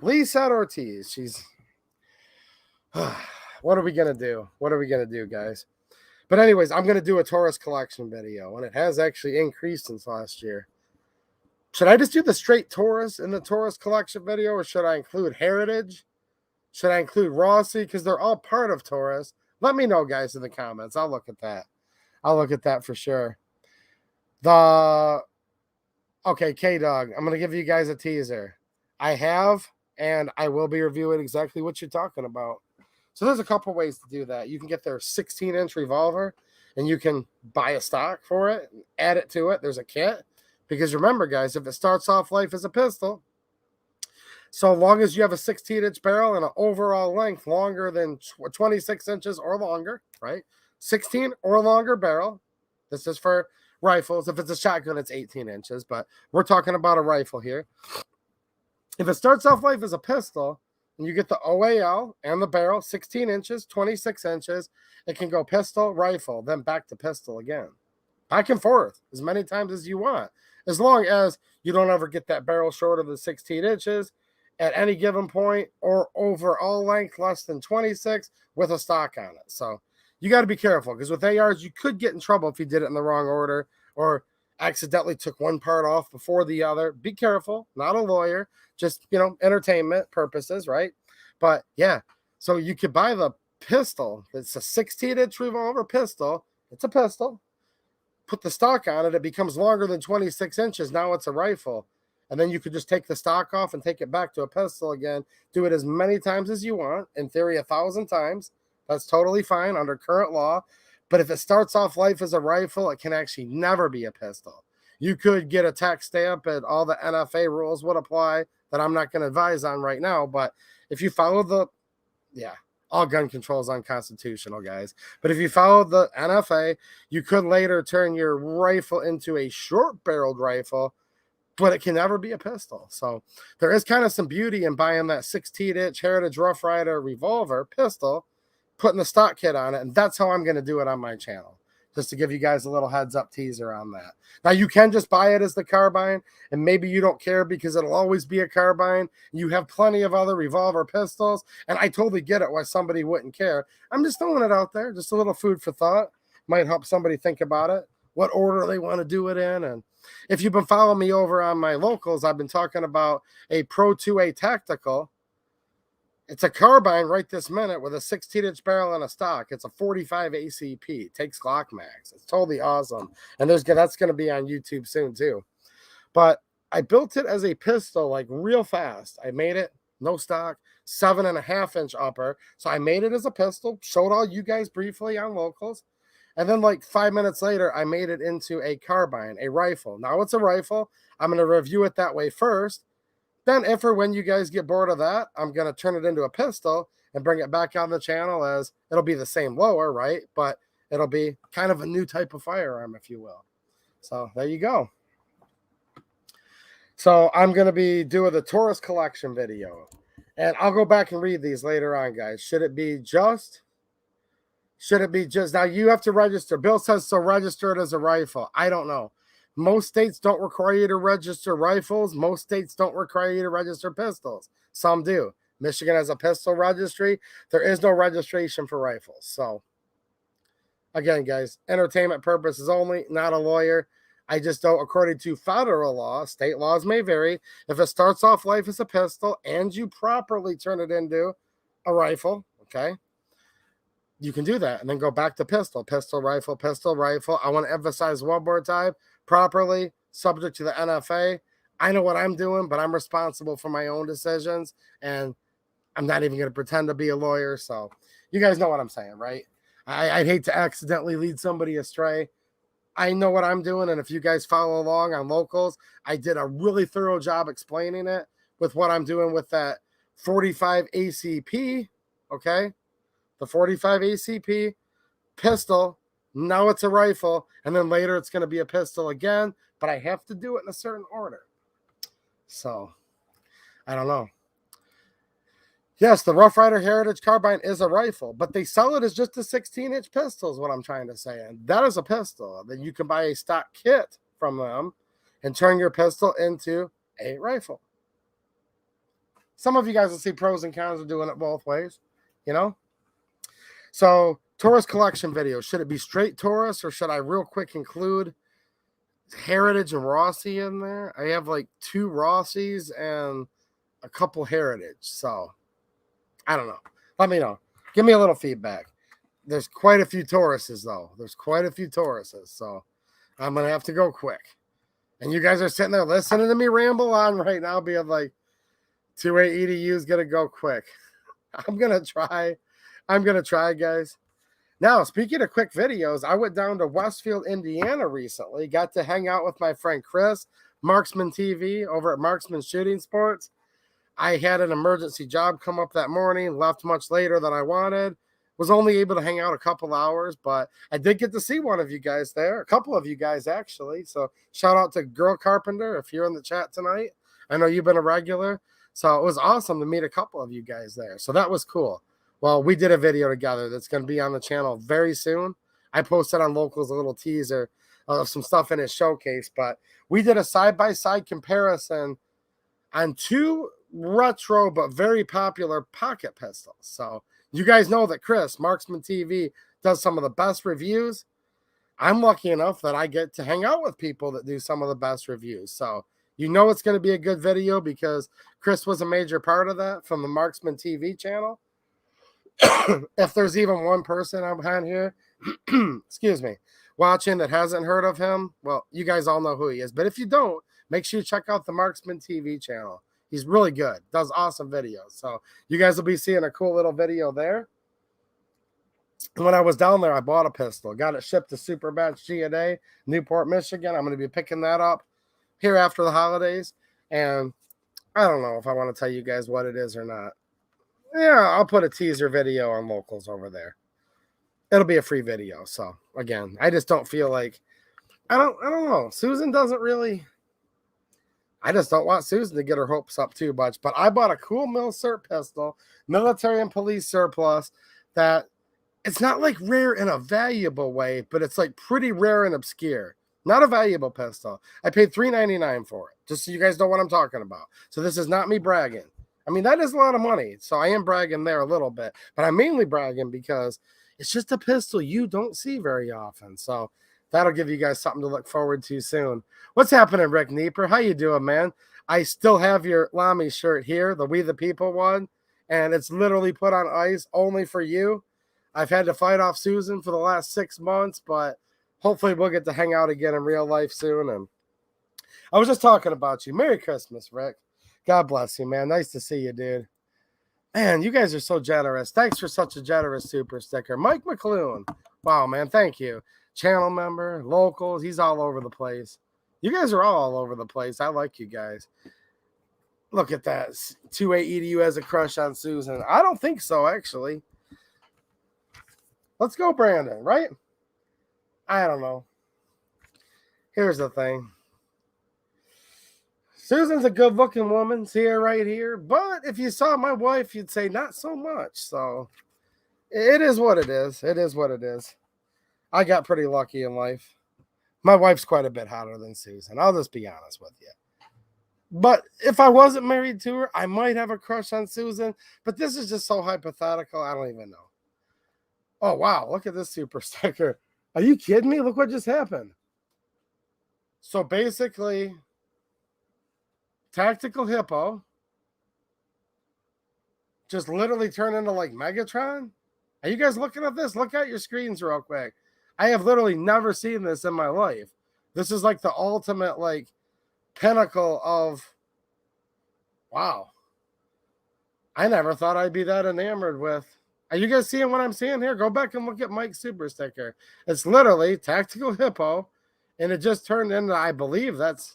Lisa Ortiz. She's... What are we going to do? What are we going to do, guys? But anyways, I'm going to do a Taurus collection video. And it has actually increased since last year. Should I just do the straight Taurus in the Taurus collection video? Or should I include Heritage? Should I include Rossi? Because they're all part of Taurus. Let me know, guys, in the comments. I'll look at that. I'll look at that for sure. Okay, K-Dog, I'm going to give you guys a teaser. I have, and I will be reviewing exactly what you're talking about. So there's a couple ways to do that. You can get their 16-inch revolver, and you can buy a stock for it, and add it to it. There's a kit. Because remember, guys, if it starts off life as a pistol, so long as you have a 16-inch barrel and an overall length longer than 26 inches or longer, right? 16 or longer barrel. This is for rifles. If it's a shotgun, it's 18 inches, but we're talking about a rifle here. If it starts off life as a pistol, and you get the OAL and the barrel, 16 inches, 26 inches, it can go pistol, rifle, then back to pistol again. Back and forth as many times as you want, as long as you don't ever get that barrel short of the 16 inches at any given point, or overall length less than 26 with a stock on it. So you got to be careful, because with ARs, you could get in trouble if you did it in the wrong order or accidentally took one part off before the other. Be careful, not a lawyer, just, entertainment purposes, right? But yeah, so you could buy the pistol. It's a 16-inch revolver pistol. It's a pistol. Put the stock on it. It becomes longer than 26 inches. Now it's a rifle. And then you could just take the stock off and take it back to a pistol again. Do it as many times as you want. In theory, 1,000 times. That's totally fine under current law. But if it starts off life as a rifle, it can actually never be a pistol. You could get a tax stamp, and all the NFA rules would apply that I'm not going to advise on right now. But if you follow all gun control is unconstitutional, guys. But if you follow the NFA, you could later turn your rifle into a short-barreled rifle, but it can never be a pistol. So there is kind of some beauty in buying that 16-inch Heritage Rough Rider revolver pistol, putting the stock kit on it, and that's how I'm going to do it on my channel, just to give you guys a little heads-up teaser on that. Now, you can just buy it as the carbine, and maybe you don't care because it'll always be a carbine. You have plenty of other revolver pistols, and I totally get it why somebody wouldn't care. I'm just throwing it out there, just a little food for thought. Might help somebody think about it, what order they want to do it in. And if you've been following me over on my locals, I've been talking about a Pro 2A Tactical. It's a carbine right this minute with a 16-inch barrel and a stock. It's a 45 ACP. It takes Glock mags. It's totally awesome. And that's going to be on YouTube soon too. But I built it as a pistol, like real fast. I made it, no stock, 7.5-inch upper. So I made it as a pistol, showed all you guys briefly on locals. And then like 5 minutes later, I made it into a carbine, a rifle. Now it's a rifle. I'm going to review it that way first. Then if or when you guys get bored of that, I'm going to turn it into a pistol and bring it back on the channel, as it'll be the same lower, right? But it'll be kind of a new type of firearm, if you will. So there you go. So I'm going to be doing the Taurus collection video. And I'll go back and read these later on, guys. Should it be just? Now you have to register. Bill says, so register it as a rifle. I don't know. Most states don't require you to register rifles. Most states don't require you to register pistols. Some do. Michigan has a pistol registry. There is no registration for rifles. So, again, guys, entertainment purposes only, not a lawyer. I just don't, according to federal law, state laws may vary. If it starts off life as a pistol and you properly turn it into a rifle, okay, you can do that and then go back to pistol, pistol, rifle, pistol, rifle. I want to emphasize one more time, properly, subject to the NFA. I know what I'm doing, but I'm responsible for my own decisions, and I'm not even going to pretend to be a lawyer. So you guys know what I'm saying, right? I'd hate to accidentally lead somebody astray. I know what I'm doing, and if you guys follow along on locals, I did a really thorough job explaining it with what I'm doing with that 45 ACP, okay? The 45 ACP pistol. Now it's a rifle, and then later it's going to be a pistol again, but I have to do it in a certain order. So, I don't know. Yes, the Rough Rider Heritage Carbine is a rifle, but they sell it as just a 16-inch pistol is what I'm trying to say. And that is a pistol. Then you can buy a stock kit from them and turn your pistol into a rifle. Some of you guys will see pros and cons of doing it both ways, you know? So, Taurus collection video. Should it be straight Taurus, or should I real quick include Heritage and Rossi in there? I have like 2 Rossis and a couple Heritage. So, I don't know. Let me know. Give me a little feedback. There's quite a few Tauruses, though. There's quite a few Tauruses. So, I'm going to have to go quick. And you guys are sitting there listening to me ramble on right now, being like, 2A EDU is going to go quick. I'm going to try, guys. Now, speaking of quick videos, I went down to Westfield, Indiana recently. Got to hang out with my friend Chris, Marksman TV, over at Marksman Shooting Sports. I had an emergency job come up that morning, left much later than I wanted. Was only able to hang out a couple hours, but I did get to see one of you guys there, a couple of you guys actually. So shout out to Girl Carpenter if you're in the chat tonight. I know you've been a regular. So it was awesome to meet a couple of you guys there. So that was cool. Well, we did a video together that's going to be on the channel very soon. I posted on Locals a little teaser of some stuff in his showcase, but we did a side-by-side comparison on 2 retro but very popular pocket pistols. So you guys know that Chris, Marksman TV, does some of the best reviews. I'm lucky enough that I get to hang out with people that do some of the best reviews. So you know it's going to be a good video because Chris was a major part of that from the Marksman TV channel. If there's even one person I'm behind here, excuse me, watching that hasn't heard of him, well, you guys all know who he is. But if you don't, make sure you check out the Marksman TV channel. He's really good, does awesome videos. So you guys will be seeing a cool little video there. When I was down there, I bought a pistol, got it shipped to Super Batch G&A, Newport, Michigan. I'm going to be picking that up here after the holidays. And I don't know if I want to tell you guys what it is or not. Yeah, I'll put a teaser video on Locals over there. It'll be a free video. So again, I just don't feel like I don't know. Susan doesn't really. I just don't want Susan to get her hopes up too much. But I bought a cool mil-cert pistol, military and police surplus, that it's not like rare in a valuable way, but it's like pretty rare and obscure. Not a valuable pistol. I paid $3.99 for it, just so you guys know what I'm talking about. So this is not me bragging. I mean, that is a lot of money. So I am bragging there a little bit, but I'm mainly bragging because it's just a pistol you don't see very often. So that'll give you guys something to look forward to soon. What's happening, Rick Nieper? How you doing, man? I still have your Lamy shirt here, the We the People one, and it's literally put on ice only for you. I've had to fight off Susan for the last 6 months, but hopefully we'll get to hang out again in real life soon. And I was just talking about you. Merry Christmas, Rick. God bless you, man. Nice to see you, dude. Man, you guys are so generous. Thanks for such a generous super sticker. Mike McClune. Wow, man. Thank you. Channel member, Locals. He's all over the place. You guys are all over the place. I like you guys. Look at that. 28EDU has a crush on Susan. I don't think so, actually. Let's go, Brandon, right? I don't know. Here's the thing. Susan's a good-looking woman. See her right here. But if you saw my wife, you'd say not so much. So it is what it is. It is what it is. I got pretty lucky in life. My wife's quite a bit hotter than Susan. I'll just be honest with you. But if I wasn't married to her, I might have a crush on Susan. But this is just so hypothetical, I don't even know. Oh, wow. Look at this super sticker. Are you kidding me? Look what just happened. So basically, Tactical Hippo just literally turned into like Megatron. Are you guys looking at this? Look at your screens real quick. I have literally never seen this in my life. This is like the ultimate like pinnacle of, wow. I never thought I'd be that enamored with. Are you guys seeing what I'm seeing here? Go back and look at Mike's super sticker. It's literally Tactical Hippo, and it just turned into, I believe that's,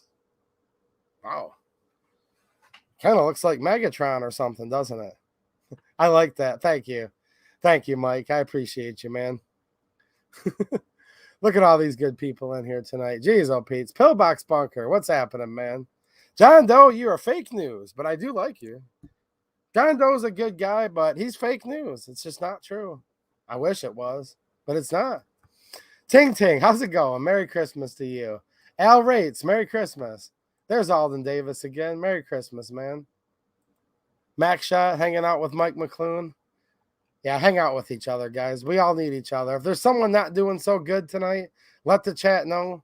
wow. Kind of looks like Megatron or something, doesn't it? I like that. Thank you. Thank you, Mike. I appreciate you, man. Look at all these good people in here tonight. Jeez, oh, Pete's. Pillbox Bunker. What's happening, man? John Doe, you are fake news, but I do like you. John Doe's a good guy, but he's fake news. It's just not true. I wish it was, but it's not. Ting Ting, how's it going? Merry Christmas to you. Al Rates, Merry Christmas. There's Alden Davis again. Merry Christmas, man. Max Shot hanging out with Mike McClune. Yeah, hang out with each other, guys. We all need each other. If there's someone not doing so good tonight, let the chat know.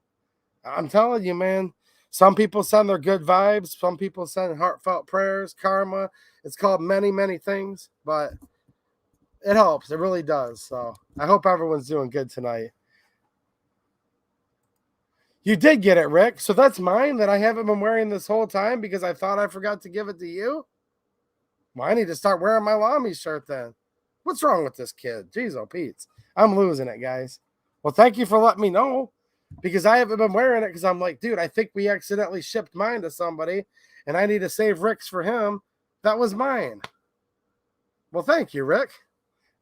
I'm telling you, man. Some people send their good vibes. Some people send heartfelt prayers, karma. It's called many, many things, but it helps. It really does. So I hope everyone's doing good tonight. You did get it, Rick. So that's mine that I haven't been wearing this whole time because I thought I forgot to give it to you? Well, I need to start wearing my Lamy shirt then. What's wrong with this kid? Jeez, oh, Pete's. I'm losing it, guys. Well, thank you for letting me know because I haven't been wearing it because I'm like, dude, I think we accidentally shipped mine to somebody and I need to save Rick's for him. That was mine. Well, thank you, Rick.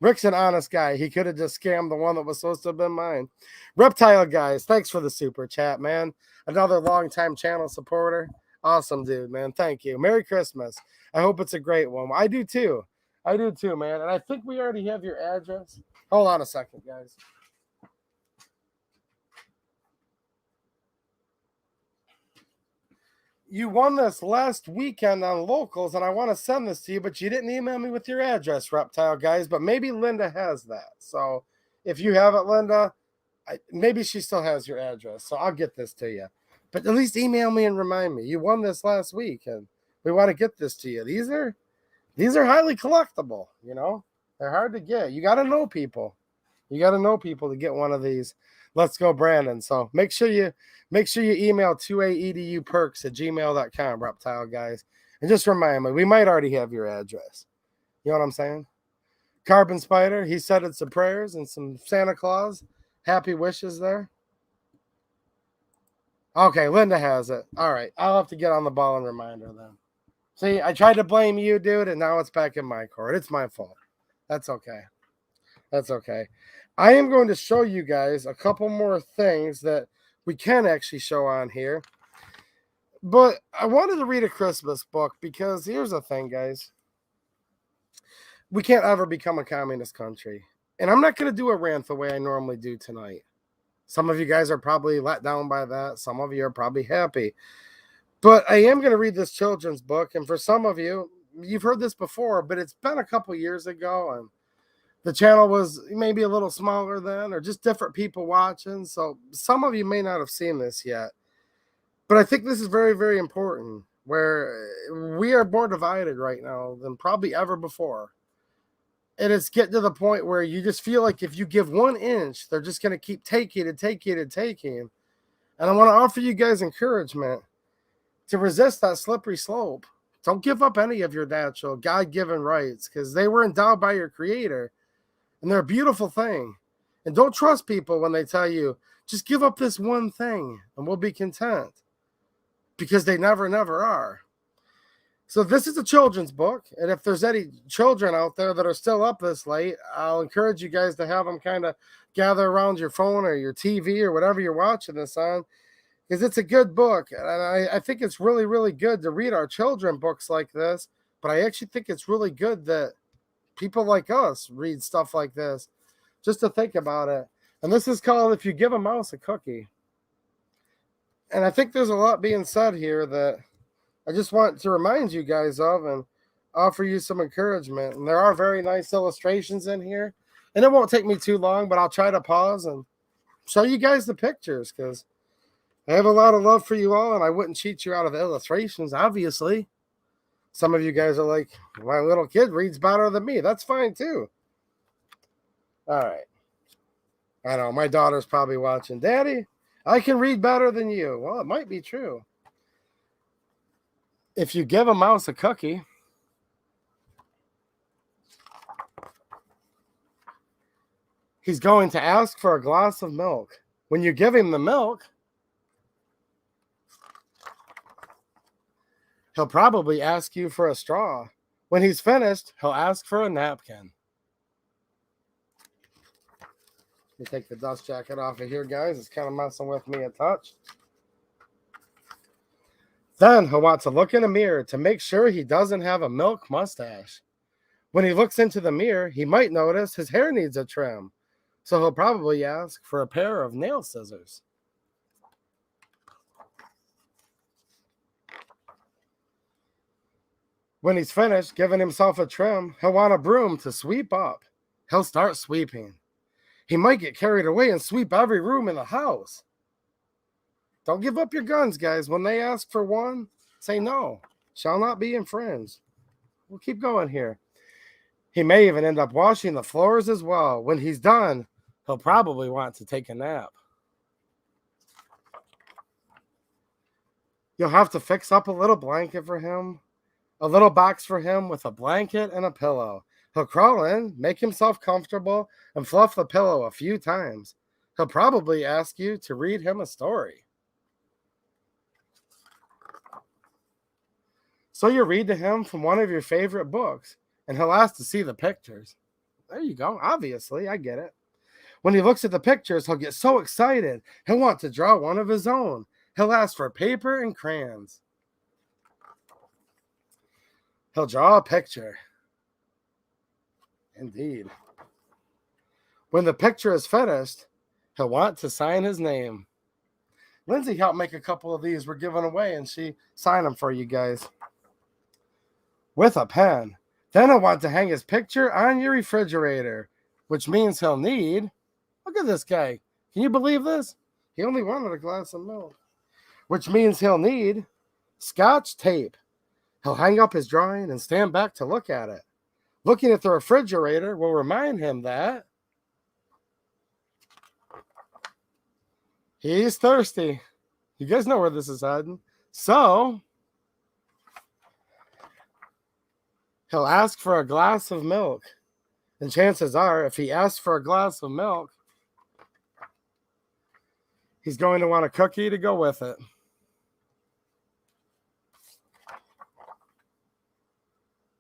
Rick's an honest guy. He could have just scammed the one that was supposed to have been mine. Reptile guys, thanks for the super chat, man. Another longtime channel supporter. Awesome, dude, man. Thank you. Merry Christmas. I hope it's a great one. I do too. I do too, man. And I think we already have your address. Hold on a second, guys. You won this last weekend on locals, and I want to send this to you, but you didn't email me with your address, Reptile guys. But maybe Linda has that. So if you have it, Linda, maybe she still has your address. So I'll get this to you. But at least email me and remind me. You won this last week, and we want to get this to you. These are highly collectible. You know, they're hard to get. You got to know people. You got to know people to get one of these. Let's go, Brandon. So make sure you email 2aeduperks@gmail.com, Reptile guys. And just remind me, we might already have your address. You know what I'm saying? Carbon Spider, he said it's some prayers and some Santa Claus. Happy wishes there. Okay, Linda has it. All right, I'll have to get on the ball and remind her then. See, I tried to blame you, dude, and now it's back in my court. It's my fault. That's okay. That's okay. I am going to show you guys a couple more things that we can actually show on here. But I wanted to read a Christmas book because here's the thing, guys. We can't ever become a communist country. And I'm not going to do a rant the way I normally do tonight. Some of you guys are probably let down by that. Some of you are probably happy. But I am going to read this children's book. And for some of you, you've heard this before, but it's been a couple years ago. And the channel was maybe a little smaller then, or just different people watching. So some of you may not have seen this yet. But I think this is very, very important, where we are more divided right now than probably ever before. And it's getting to the point where you just feel like if you give 1 inch, they're just going to keep taking and taking and taking. And I want to offer you guys encouragement to resist that slippery slope. Don't give up any of your natural God-given rights, because they were endowed by your Creator. And they're a beautiful thing. And don't trust people when they tell you, just give up this one thing and we'll be content. Because they never are. So this is a children's book. And if there's any children out there that are still up this late, I'll encourage you guys to have them kind of gather around your phone or your TV or whatever you're watching this on. Because it's a good book. And I think it's really, really good to read our children books like this. But I actually think it's really good that people like us read stuff like this, just to think about it. And this is called If You Give a Mouse a Cookie. And I think there's a lot being said here that I just want to remind you guys of and offer you some encouragement. And there are very nice illustrations in here. And it won't take me too long, but I'll try to pause and show you guys the pictures, because I have a lot of love for you all, and I wouldn't cheat you out of illustrations, obviously. Some of you guys are like, my little kid reads better than me. That's fine, too. All right. I know, my daughter's probably watching. Daddy, I can read better than you. Well, it might be true. If you give a mouse a cookie, he's going to ask for a glass of milk. When you give him the milk, he'll probably ask you for a straw. When he's finished, he'll ask for a napkin. Let me take the dust jacket off of here, guys. It's kind of messing with me a touch. Then he'll want to look in a mirror to make sure he doesn't have a milk mustache. When he looks into the mirror, he might notice his hair needs a trim. So he'll probably ask for a pair of nail scissors. When he's finished giving himself a trim, he'll want a broom to sweep up. He'll start sweeping. He might get carried away and sweep every room in the house. Don't give up your guns, guys. When they ask for one, say no. Shall not be infringed. We'll keep going here. He may even end up washing the floors as well. When he's done, he'll probably want to take a nap. You'll have to fix up a little blanket for him. A little box for him with a blanket and a pillow. He'll crawl in, make himself comfortable, and fluff the pillow a few times. He'll probably ask you to read him a story. So you read to him from one of your favorite books, and he'll ask to see the pictures. There you go. Obviously, I get it. When he looks at the pictures, he'll get so excited. He'll want to draw one of his own. He'll ask for paper and crayons. He'll draw a picture. Indeed. When the picture is finished, he'll want to sign his name. Lindsay helped make a couple of these. We're giving away, and she signed them for you guys. With a pen. Then he'll want to hang his picture on your refrigerator, which means he'll need... Look at this guy. Can you believe this? He only wanted a glass of milk. Which means he'll need Scotch tape. He'll hang up his drawing and stand back to look at it. Looking at the refrigerator will remind him that he's thirsty. You guys know where this is heading. So, he'll ask for a glass of milk. And chances are, if he asks for a glass of milk, he's going to want a cookie to go with it.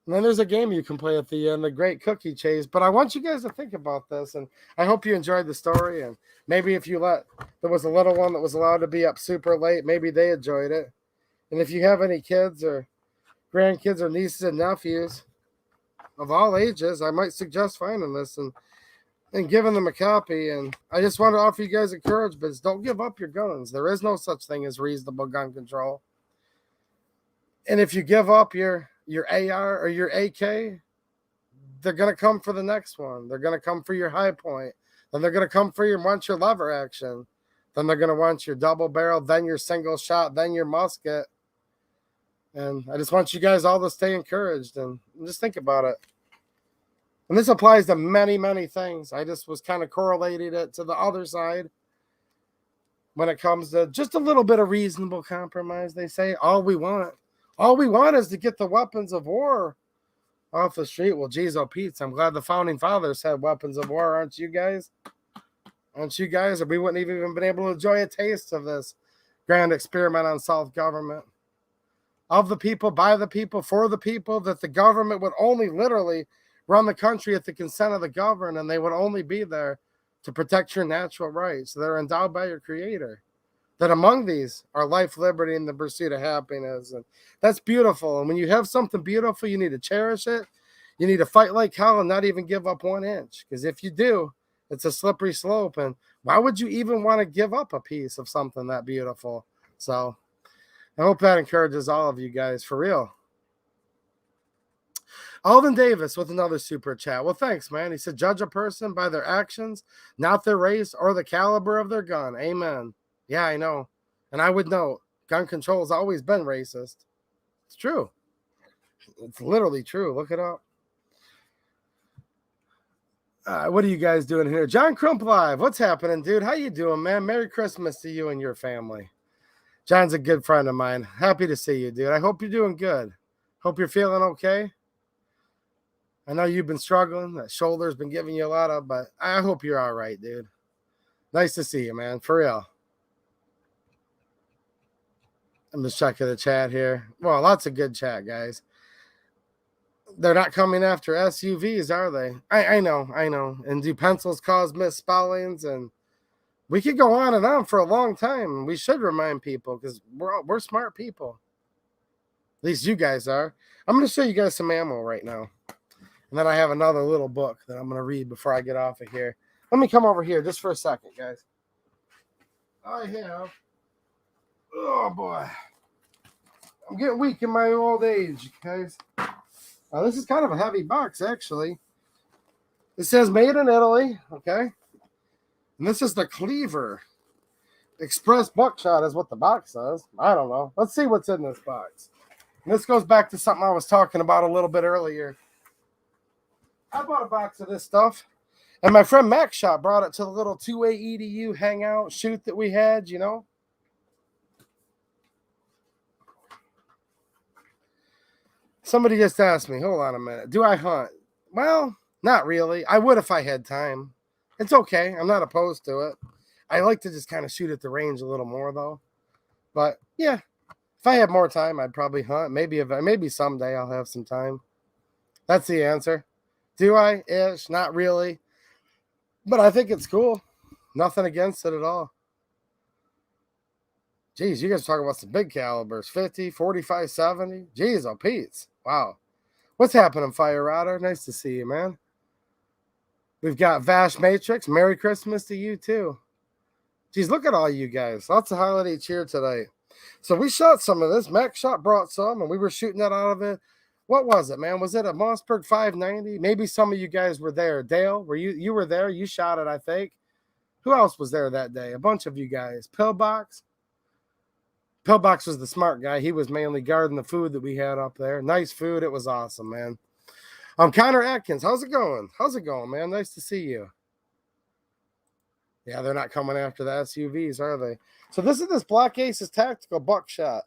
And then there's a game you can play at the end, the Great Cookie Chase. But I want you guys to think about this, and I hope you enjoyed the story. And maybe if there was a little one that was allowed to be up super late, maybe they enjoyed it. And if you have any kids or grandkids or nieces and nephews of all ages, I might suggest finding this and giving them a copy. And I just want to offer you guys encouragement. Don't give up your guns. There is no such thing as reasonable gun control. And if you give up your AR or your AK, they're going to come for the next one. They're going to come for your high point. Then they're going to come for want your lever action. Then they're going to want your double barrel, then your single shot, then your musket. And I just want you guys all to stay encouraged and just think about it. And this applies to many, many things. I just was kind of correlating it to the other side when it comes to just a little bit of reasonable compromise. They say all we want is to get the weapons of war off the street. Well, geez, oh, Pete, I'm glad the founding fathers had weapons of war, aren't you guys? Aren't you guys? Or we wouldn't have even been able to enjoy a taste of this grand experiment on self-government. Of the people, by the people, for the people, that the government would only literally run the country at the consent of the governed, and they would only be there to protect your natural rights. They're endowed by your creator. That among these are life, liberty, and the pursuit of happiness. And that's beautiful. And when you have something beautiful, you need to cherish it. You need to fight like hell and not even give up 1 inch. Because if you do, it's a slippery slope. And why would you even want to give up a piece of something that beautiful? So I hope that encourages all of you guys, for real. Alden Davis with another super chat. Well, thanks, man. He said, judge a person by their actions, not their race or the caliber of their gun. Amen. Yeah, I know. And I would know gun control has always been racist. It's true. It's literally true. Look it up. What are you guys doing here? John Crump Live. What's happening, dude? How you doing, man? Merry Christmas to you and your family. John's a good friend of mine. Happy to see you, dude. I hope you're doing good. Hope you're feeling okay. I know you've been struggling. That shoulder's been giving you a lot of, but I hope you're all right, dude. Nice to see you, man. For real. I'm just checking the chat here. Well, lots of good chat, guys. They're not coming after SUVs, are they? I know. And do pencils cause misspellings? And we could go on and on for a long time. We should remind people because we're smart people. At least you guys are. I'm going to show you guys some ammo right now. And then I have another little book that I'm going to read before I get off of here. Let me come over here just for a second, guys. I have... Oh, boy. I'm getting weak in my old age, guys. This is kind of a heavy box, actually. It says made in Italy, okay? And this is the Cleaver. Express Buckshot is what the box says. I don't know. Let's see what's in this box. And this goes back to something I was talking about a little bit earlier. I bought a box of this stuff. And my friend Buckshot brought it to the little 2A EDU hangout shoot that we had, you know? Somebody just asked me, hold on a minute, do I hunt? Well, not really. I would if I had time. It's okay. I'm not opposed to it. I like to just kind of shoot at the range a little more, though. But, yeah, if I had more time, I'd probably hunt. Maybe someday I'll have some time. That's the answer. Do I? Ish. Not really. But I think it's cool. Nothing against it at all. Jeez, you guys are talking about some big calibers. 50, 45, 70. Jeez, oh, Pete's. Wow. What's happening, Fire Rider? Nice to see you, man. We've got Vash Matrix. Merry Christmas to you, too. Geez, look at all you guys. Lots of holiday cheer today. So we shot some of this. Buckshot brought some, and we were shooting that out of it. What was it, man? Was it a Mossberg 590? Maybe some of you guys were there. Dale, were you were there? You shot it, I think. Who else was there that day? A bunch of you guys. Pillbox. Pillbox was the smart guy. He was mainly guarding the food that we had up there. Nice food. It was awesome, man. Connor Atkins. How's it going? How's it going, man? Nice to see you. Yeah, they're not coming after the SUVs, are they? So this is this Black Aces Tactical Buckshot.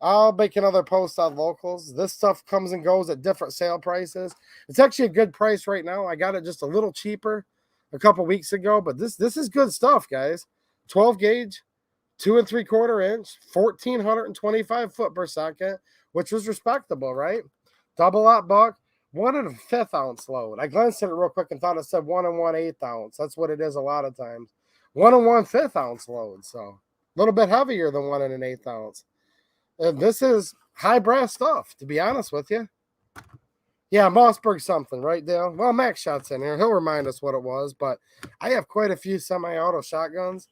I'll make another post on locals. This stuff comes and goes at different sale prices. It's actually a good price right now. I got it just a little cheaper a couple weeks ago, but this is good stuff, guys. 12 gauge. 2 3/4 inch, 1,425 foot per second, which was respectable, right? Double aught buck, 1 1/5 ounce load. I glanced at it real quick and thought it said 1 1/8 ounce. That's what it is a lot of times. 1 1/5 ounce load, so a little bit heavier than 1 1/8 ounce. And this is high brass stuff, to be honest with you. Yeah, Mossberg something, right, Dale? Well, Max Shot's in here. He'll remind us what it was, but I have quite a few semi-auto shotguns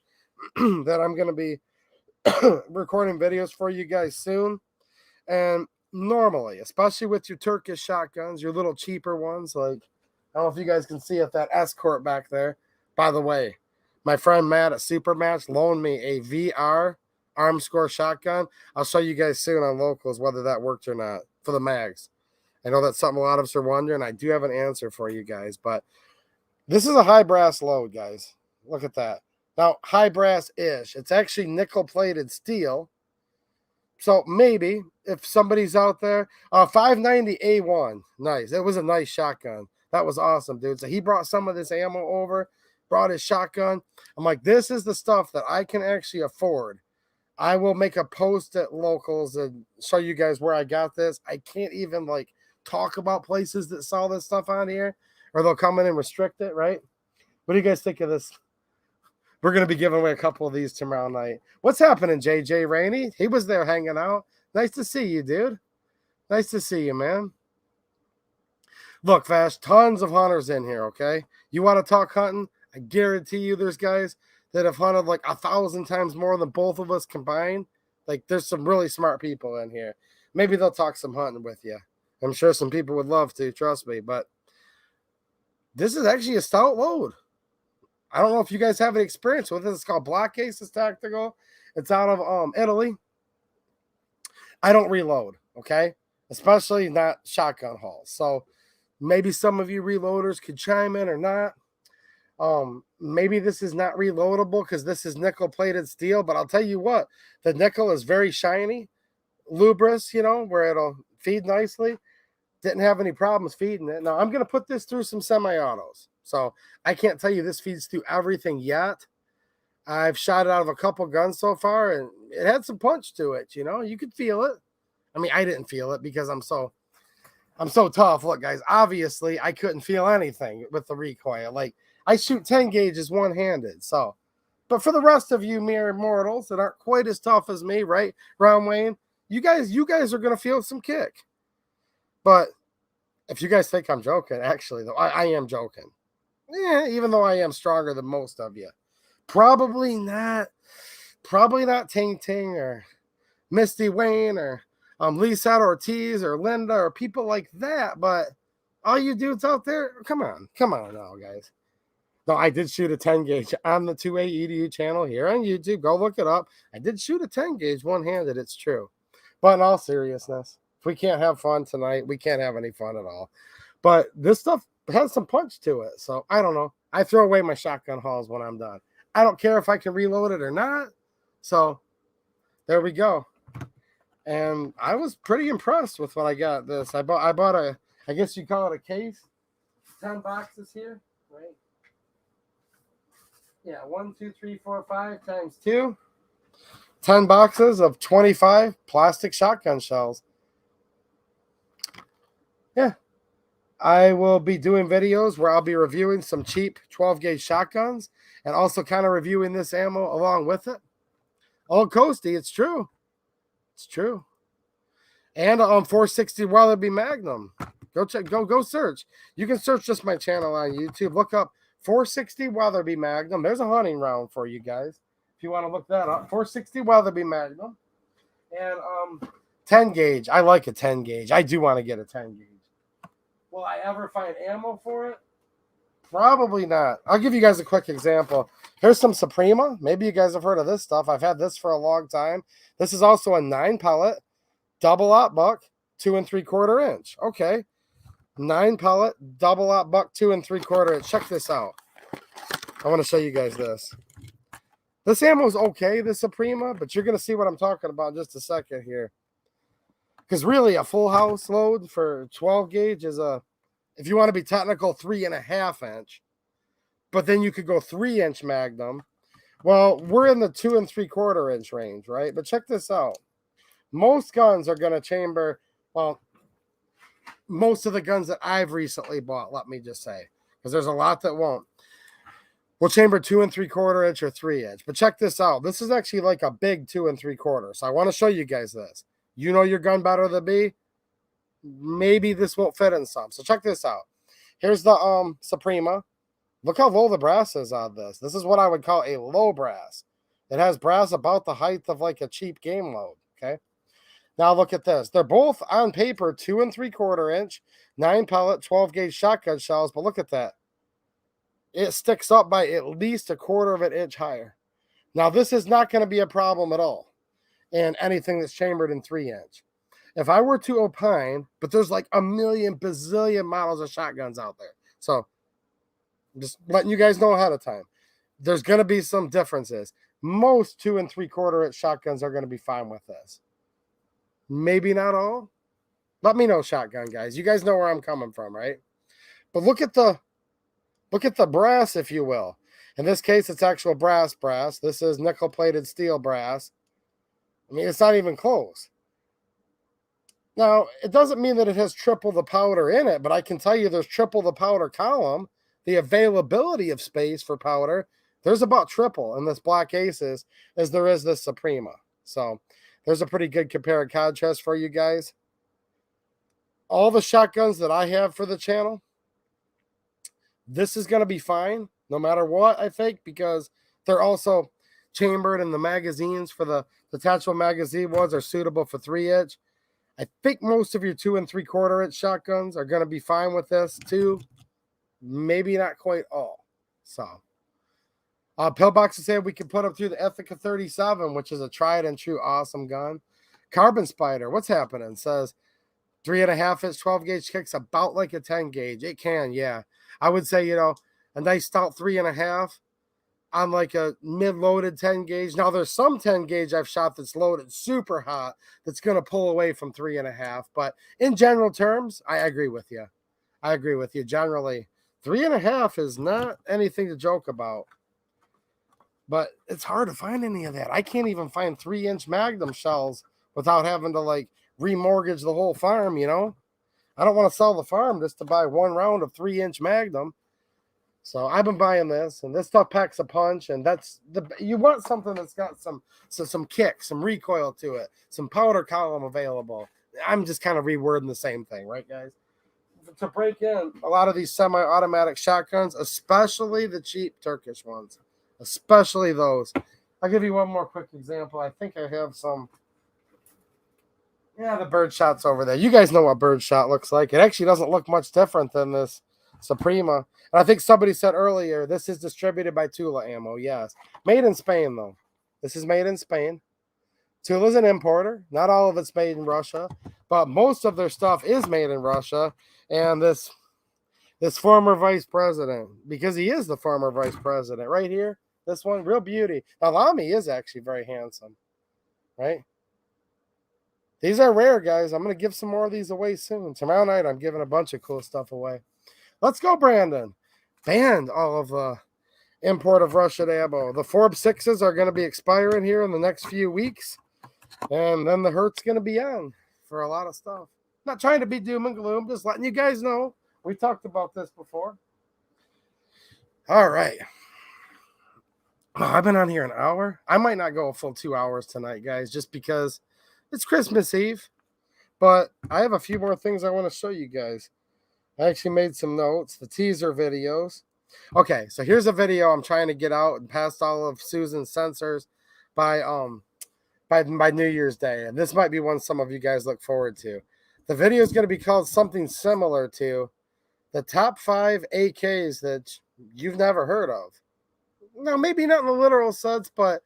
that I'm going to be recording videos for you guys soon. And normally, especially with your Turkish shotguns, your little cheaper ones, like, I don't know if you guys can see it, that Escort back there. By the way, my friend Matt at Supermatch loaned me a VR Armscore shotgun. I'll show you guys soon on locals whether that worked or not for the mags. I know that's something a lot of us are wondering. I do have an answer for you guys, but this is a high brass load, guys. Look at that. Now, high brass-ish. It's actually nickel-plated steel. So maybe if somebody's out there, 590A1. Nice. It was a nice shotgun. That was awesome, dude. So he brought some of this ammo over, brought his shotgun. I'm like, this is the stuff that I can actually afford. I will make a post at locals and show you guys where I got this. I can't even, like, talk about places that sell this stuff on here, or they'll come in and restrict it, right? What do you guys think of this? We're going to be giving away a couple of these tomorrow night. What's happening, JJ Rainey? He was there hanging out. Nice to see you, dude. Nice to see you, man. Look, Vash, tons of hunters in here, okay? You want to talk hunting? I guarantee you there's guys that have hunted like 1,000 times more than both of us combined. Like, there's some really smart people in here. Maybe they'll talk some hunting with you. I'm sure some people would love to, trust me. But this is actually a stout load. I don't know if you guys have any experience with it. It's called Black Aces Tactical. It's out of Italy. I don't reload, okay? Especially not shotgun hauls. So maybe some of you reloaders could chime in or not. Maybe this is not reloadable because this is nickel-plated steel. But I'll tell you what, the nickel is very shiny, lubrous, you know, where it'll feed nicely. Didn't have any problems feeding it. Now, I'm going to put this through some semi-autos. So I can't tell you this feeds through everything yet. I've shot it out of a couple guns so far, and it had some punch to it, you know. You could feel it. I mean, I didn't feel it because I'm so tough. Look, guys, obviously I couldn't feel anything with the recoil. Like, I shoot 10 gauges one-handed. So, but for the rest of you mere mortals that aren't quite as tough as me, right, Ron Wayne, you guys are going to feel some kick. But if you guys think I'm joking, actually, though, I am joking. Yeah, even though I am stronger than most of you. Probably not Ting Ting or Misty Wayne or Lisa Ortiz or Linda or people like that. But all you dudes out there, come on now, guys. No, I did shoot a 10 gauge on the 2A EDU channel here on YouTube. Go look it up. I did shoot a 10 gauge one-handed. It's true. But in all seriousness, if we can't have fun tonight, we can't have any fun at all. But this stuff has some punch to it. So I don't know. I throw away my shotgun hauls when I'm done. I don't care if I can reload it or not. So there we go. And I was pretty impressed with what I got this. I bought a, I guess you call it a case. 10 boxes here, right? Yeah, 1, 2, 3, 4, 5 times 2. 10 boxes of 25 plastic shotgun shells. Yeah. I will be doing videos where I'll be reviewing some cheap 12 gauge shotguns and also kind of reviewing this ammo along with it. Old Coasty, it's true. It's true. And 460 Wallaby Magnum. Go search. You can search just my channel on YouTube. Look up 460 Weatherby Magnum. There's a hunting round for you guys if you want to look that up. 460 Weatherby Magnum. And 10 gauge. I like a 10 gauge. I do want to get a 10 gauge. Will I ever find ammo for it? Probably not. I'll give you guys a quick example. Here's some Suprema. Maybe you guys have heard of this stuff. I've had this for a long time. This is also a 9 pellet, double aught buck, 2 3/4 inch. Okay. 9 pellet, double aught buck, 2 3/4 inch. Check this out. I want to show you guys this. This ammo is okay, this Suprema, but you're going to see what I'm talking about in just a second here. Because really, a full house load for 12 gauge is a, if you want to be technical, 3.5 inch. But then you could go 3 inch Magnum. Well, we're in the 2 3/4 inch range, right? But check this out. Most guns are going to chamber, well, most of the guns that I've recently bought, let me just say, because there's a lot that won't, will chamber 2 3/4 inch or 3 inch. But check this out. This is actually like a big 2 3/4. So I want to show you guys this. You know your gun better than me. Maybe this won't fit in some. So check this out. Here's the Suprema. Look how low the brass is on this. This is what I would call a low brass. It has brass about the height of like a cheap game load. Okay. Now look at this. They're both on paper 2 3/4 inch, 9 pellet, 12 gauge shotgun shells. But look at that. It sticks up by at least 1/4 of an inch higher. Now this is not going to be a problem at all. And anything that's chambered in 3 inch. If I were to opine, but there's like a million bazillion models of shotguns out there. So I'm just letting you guys know ahead of time. There's going to be some differences. Most 2 3/4 inch shotguns are going to be fine with this. Maybe not all. Let me know, shotgun guys. You guys know where I'm coming from, right? But look at the brass, if you will. In this case, it's actual brass. This is nickel-plated steel brass. I mean, it's not even close. Now, it doesn't mean that it has triple the powder in it, but I can tell you there's triple the powder column. The availability of space for powder, there's about triple in this Black Aces as there is this Suprema. So there's a pretty good compare and contrast for you guys. All the shotguns that I have for the channel, this is going to be fine no matter what, I think, because they're also chambered, and the magazines for the detachable magazine ones are suitable for 3 inch. I think most of your 2 3/4 inch shotguns are going to be fine with this too. Maybe not quite all. So, Pillbox is saying we can put them through the Ethica 37, which is a tried and true awesome gun. Carbon Spider, what's happening? Says 3.5 inch 12 gauge kicks about like a 10 gauge. It can, yeah. I would say, a nice stout 3.5 on like a mid-loaded 10 gauge. Now there's some 10 gauge I've shot that's loaded super hot that's going to pull away from 3.5. But in general terms, I agree with you. Generally, 3.5 is not anything to joke about. But it's hard to find any of that. I can't even find 3 inch Magnum shells without having to like remortgage the whole farm, I don't want to sell the farm just to buy one round of 3 inch Magnum. So I've been buying this, and this stuff packs a punch, and you want something that's got some kick, some recoil to it, some powder column available. I'm just kind of rewording the same thing, right, guys? To break in a lot of these semi-automatic shotguns, especially the cheap Turkish ones, especially those. I'll give you one more quick example. I think I have some. Yeah, the Birdshot's over there. You guys know what Birdshot looks like. It actually doesn't look much different than this Suprema. And I think somebody said earlier, this is distributed by Tula Ammo. Yes. Made in Spain, though. This is made in Spain. Tula's an importer. Not all of it's made in Russia, but most of their stuff is made in Russia. And this former vice president, because he is the former vice president right here, this one, real beauty. Now, Lamy is actually very handsome, right? These are rare, guys. I'm going to give some more of these away soon. Tomorrow night, I'm giving a bunch of cool stuff away. Let's go, Brandon. Banned all of the import of Russian ammo. The Forbes 6s are going to be expiring here in the next few weeks. And then the hurt's going to be on for a lot of stuff. Not trying to be doom and gloom, just letting you guys know. We talked about this before. All right. I've been on here an hour. I might not go a full 2 hours tonight, guys, just because it's Christmas Eve. But I have a few more things I want to show you guys. I actually made some notes, the teaser videos. Okay, so here's a video I'm trying to get out and past all of Susan's sensors by New Year's Day. And this might be one some of you guys look forward to. The video is going to be called something similar to the top 5 AKs that you've never heard of. No, maybe not in the literal sense, but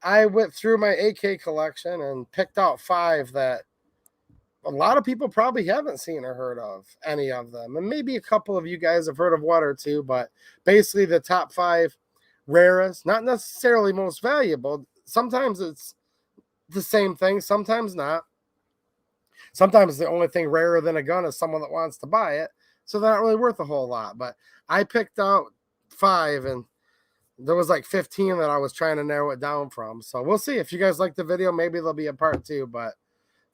I went through my AK collection and picked out 5 that a lot of people probably haven't seen or heard of any of them. And maybe a couple of you guys have heard of 1 or 2, but basically the top 5 rarest, not necessarily most valuable. Sometimes it's the same thing, sometimes not. Sometimes the only thing rarer than a gun is someone that wants to buy it, so they're not really worth a whole lot. But I picked out 5, and there was like 15 that I was trying to narrow it down from. So we'll see. If you guys like the video, maybe there'll be a part 2. But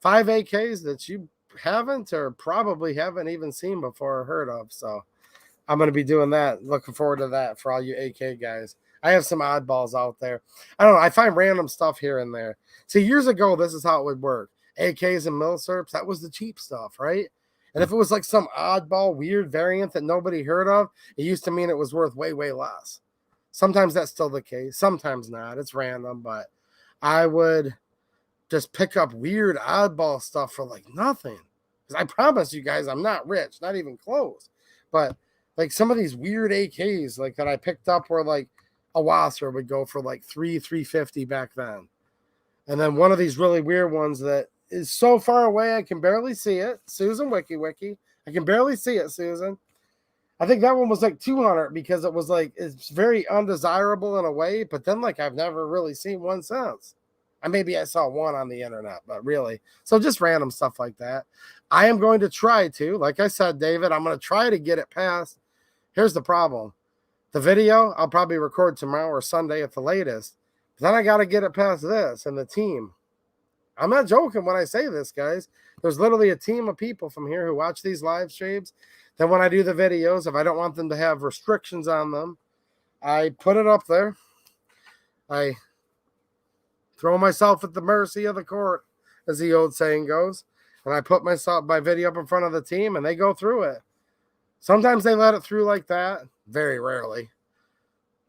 5 AKs that you haven't or probably haven't even seen before or heard of. So I'm going to be doing that. Looking forward to that for all you AK guys. I have some oddballs out there. I don't know. I find random stuff here and there. See, years ago, this is how it would work. AKs and milsurps, that was the cheap stuff, right? And if it was like some oddball, weird variant that nobody heard of, it used to mean it was worth way, way less. Sometimes that's still the case. Sometimes not. It's random, but I would just pick up weird oddball stuff for like nothing. Because I promise you guys, I'm not rich, not even close. But like some of these weird AKs like that I picked up were like a Wasser would go for like $350 back then. And then one of these really weird ones that is so far away I can barely see it. Susan Wiki. I can barely see it, Susan. I think that one was like 200 because it was like, it's very undesirable in a way, but then like I've never really seen one since. Maybe I saw one on the internet, but really. So just random stuff like that. I am going to try to, like I said, David, I'm going to try to get it past. Here's the problem. The video, I'll probably record tomorrow or Sunday at the latest. But then I got to get it past this and the team. I'm not joking when I say this, guys. There's literally a team of people from here who watch these live streams. Then when I do the videos, if I don't want them to have restrictions on them, I put it up there. I throw myself at the mercy of the court, as the old saying goes. And I put my video up in front of the team, and they go through it. Sometimes they let it through like that. Very rarely.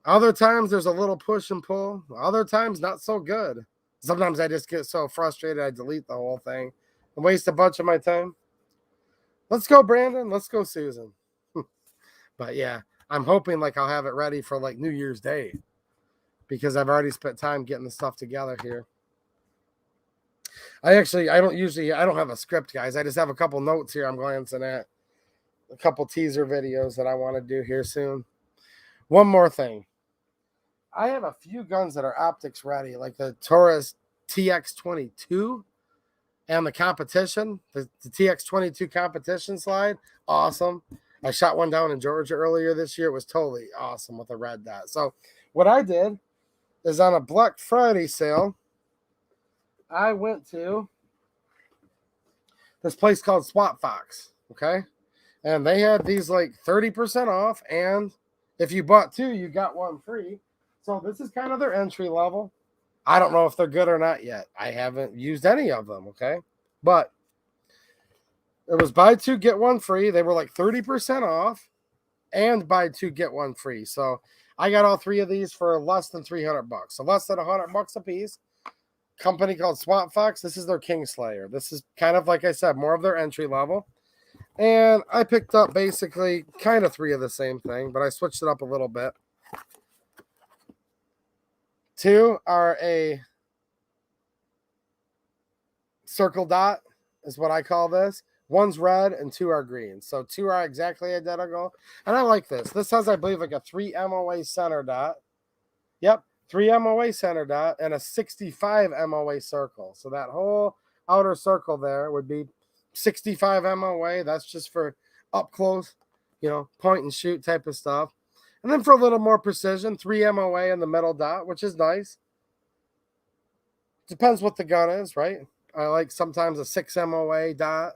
Other times there's a little push and pull. Other times not so good. Sometimes I just get so frustrated I delete the whole thing and waste a bunch of my time. Let's go, Brandon. Let's go, Susan. But yeah, I'm hoping like I'll have it ready for like New Year's Day because I've already spent time getting the stuff together here. I don't have a script, guys. I just have a couple notes here I'm glancing at. A couple teaser videos that I want to do here soon. One more thing. I have a few guns that are optics ready, like the Taurus TX22 and the competition, the TX22 competition slide. Awesome. I shot one down in Georgia earlier this year. It was totally awesome with a red dot. So what I did is on a Black Friday sale, I went to this place called Swap Fox. Okay. And they had these like 30% off. And if you bought 2, you got 1 free. So this is kind of their entry level. I don't know if they're good or not yet. I haven't used any of them, okay? But it was buy 2, get 1 free. They were like 30% off and buy 2, get 1 free. So I got all 3 of these for less than $300. So less than $100 a piece. Company called Swamp Fox. This is their Kingslayer. This is kind of, like I said, more of their entry level. And I picked up basically kind of 3 of the same thing, but I switched it up a little bit. 2 are a circle dot, is what I call this. 1's red and 2 are green. So 2 are exactly identical. And I like this. This has, I believe, like a 3 MOA center dot. Yep, 3 MOA center dot and a 65 MOA circle. So that whole outer circle there would be 65 MOA. That's just for up close, point and shoot type of stuff. And then for a little more precision, 3 MOA in the middle dot, which is nice. Depends what the gun is, right? I like sometimes a 6 MOA dot.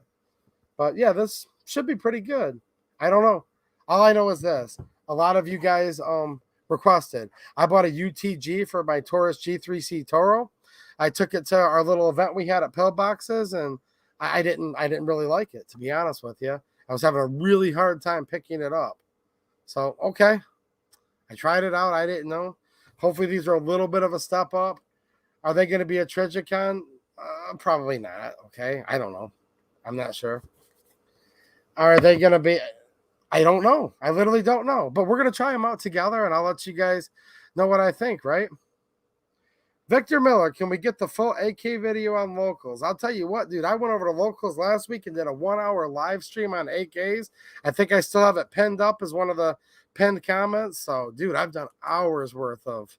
But yeah, this should be pretty good. I don't know. All I know is this. A lot of you guys requested. I bought a UTG for my Taurus G3C Toro. I took it to our little event we had at Pillboxes, and I didn't really like it, to be honest with you. I was having a really hard time picking it up. So, okay. I tried it out. I didn't know. Hopefully these are a little bit of a step up. Are they going to be a Trijicon? Probably not. Okay. I don't know. I'm not sure. Are they going to be? I don't know. I literally don't know. But we're going to try them out together, and I'll let you guys know what I think, right? Victor Miller, can we get the full AK video on locals? I'll tell you what, dude. I went over to locals last week and did a 1-hour live stream on AKs. I think I still have it pinned up as one of the pinned comments. So, dude, I've done hours worth of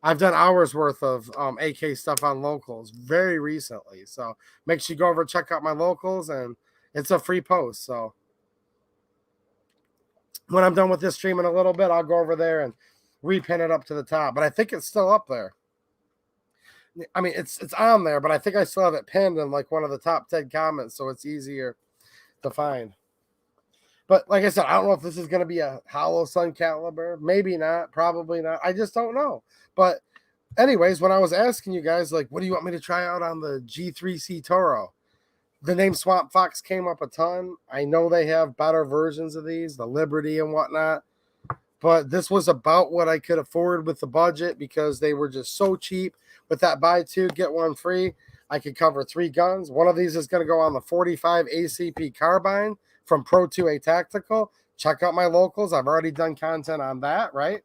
AK stuff on locals very recently. So make sure you go over and check out my locals, and it's a free post. So when I'm done with this stream in a little bit, I'll go over there and repin it up to the top. But I think it's still up there. I mean, it's on there, but I think I still have it pinned in like one of the top 10 comments, so it's easier to find. But like I said, I don't know if this is going to be a Hollow Sun caliber. Maybe not. Probably not. I just don't know. But anyways, when I was asking you guys, like, what do you want me to try out on the G3C Toro? The name Swamp Fox came up a ton. I know they have better versions of these, the Liberty and whatnot. But this was about what I could afford with the budget because they were just so cheap. With that buy two, get one free, I could cover 3 guns. One of these is going to go on the 45 ACP carbine from Pro 2A Tactical. Check out my locals. I've already done content on that, right?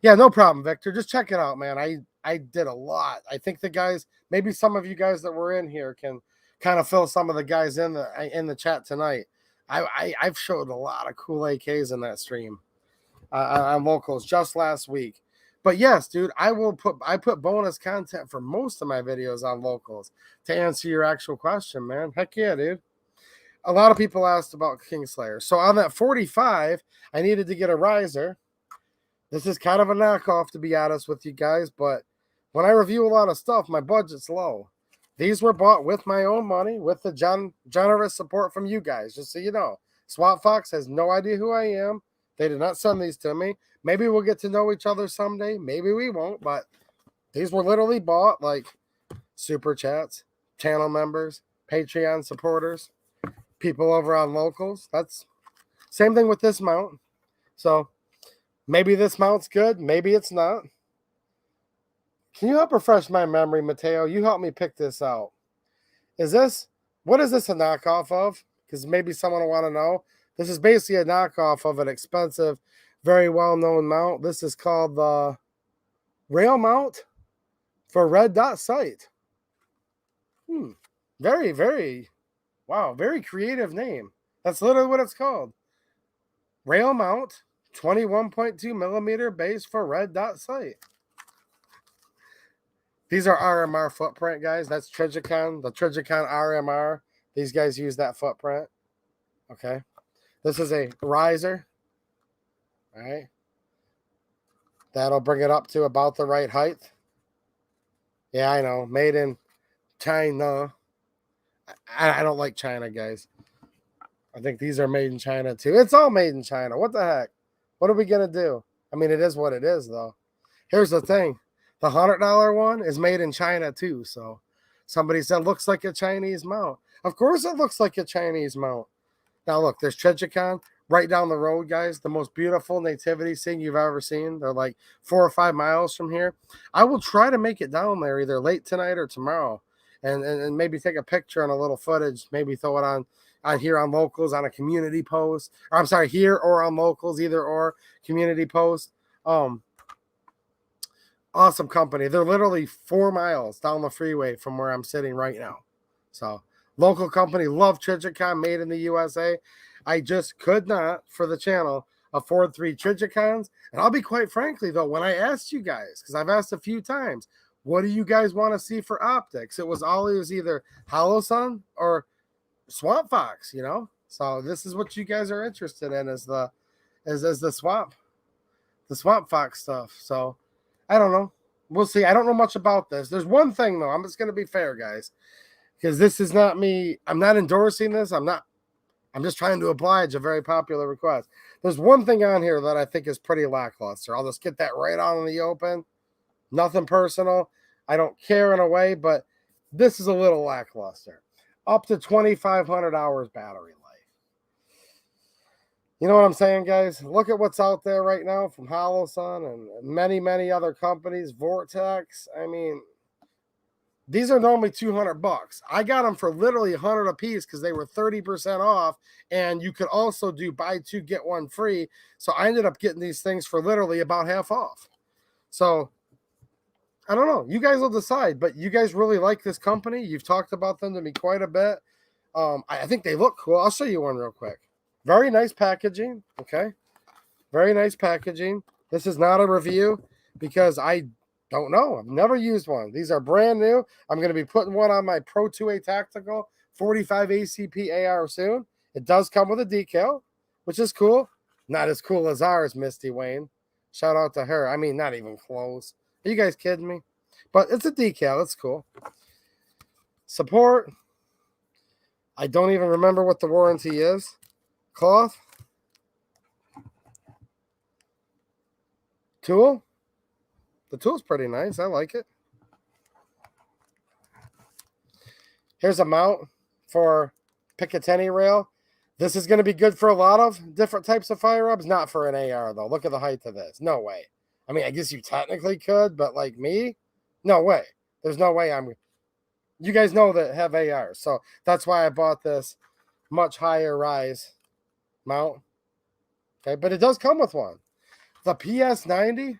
Yeah, no problem, Victor. Just check it out, man. I did a lot. I think the guys, maybe some of you guys that were in here can kind of fill some of the guys in the chat tonight. I've showed a lot of cool AKs in that stream on locals just last week. But yes, dude, I put bonus content for most of my videos on locals to answer your actual question, man. Heck yeah, dude. A lot of people asked about Kingslayer. So on that 45, I needed to get a riser. This is kind of a knockoff, to be honest with you guys, but when I review a lot of stuff, my budget's low. These were bought with my own money, with the generous support from you guys, just so you know. Swamp Fox has no idea who I am. They did not send these to me. Maybe we'll get to know each other someday. Maybe we won't, but these were literally bought like super chats, channel members, Patreon supporters, people over on locals. That's same thing with this mount. So maybe this mount's good. Maybe it's not. Can you help refresh my memory, Mateo? You help me pick this out. What is this a knockoff of? Because maybe someone will want to know. This is basically a knockoff of an expensive, very well-known mount. This is called the Rail Mount for Red Dot Sight. Very, very, wow, very creative name. That's literally what it's called. Rail Mount, 21.2 millimeter base for Red Dot Sight. These are RMR footprint, guys. That's Trijicon, the Trijicon RMR. These guys use that footprint. Okay. This is a riser. All right. That'll bring it up to about the right height. Yeah, I know. Made in China. I don't like China, guys. I think these are made in China, too. It's all made in China. What the heck? What are we going to do? I mean, it is what it is, though. Here's the thing. The $100 one is made in China, too. So somebody said, looks like a Chinese mount. Of course it looks like a Chinese mount. Now, look, there's Trijicon right down the road, guys. The most beautiful nativity scene you've ever seen. They're like 4 or 5 miles from here. I will try to make it down there either late tonight or tomorrow and maybe take a picture and a little footage. Maybe throw it on here on locals on a community post. Or I'm sorry, here or on locals, either or community post. Awesome company. They're literally 4 miles down the freeway from where I'm sitting right now. So local company, love Trijicon, made in the USA. I just could not, for the channel, afford 3 Trijicons. And I'll be quite frankly, though, when I asked you guys, because I've asked a few times, what do you guys want to see for optics? It was always either Hollow Sun or Swamp Fox, you know? So this is what you guys are interested in is the Swamp Fox stuff. So I don't know. We'll see. I don't know much about this. There's one thing, though. I'm just going to be fair, guys, because this is not me. I'm not endorsing this. I'm just trying to oblige a very popular request. There's one thing on here that I think is pretty lackluster. I'll just get that right on in the open. Nothing personal. I don't care in a way, but this is a little lackluster. up to 2,500 hours battery life. You know what I'm saying, guys? Look at what's out there right now from HoloSun and many, many other companies. Vortex. I mean, these are normally $200. I got them for literally 100 a piece because they were 30% off, and you could also do buy two get one free. So I ended up getting these things for literally about half off. So I don't know. You guys will decide, but you guys really like this company. You've talked about them to me quite a bit. I think they look cool. I'll show you one real quick. Very nice packaging. Okay, very nice packaging. This is not a review because I don't know. I've never used one. These are brand new. I'm going to be putting one on my Pro 2A Tactical 45 ACP AR soon. It does come with a decal, which is cool. Not as cool as ours, Misty Wayne. Shout out to her. I mean, not even close. Are you guys kidding me? But it's a decal. It's cool. Support. I don't even remember what the warranty is. Cloth. Tool. The tool's pretty nice. I like it. Here's a mount for Picatinny rail. This is going to be good for a lot of different types of firearms. Not for an AR, though. Look at the height of this. No way. I mean, I guess you technically could, but like me, no way. There's no way I'm... You guys know that have ARs, so that's why I bought this much higher rise mount. Okay, but it does come with one. The PS90,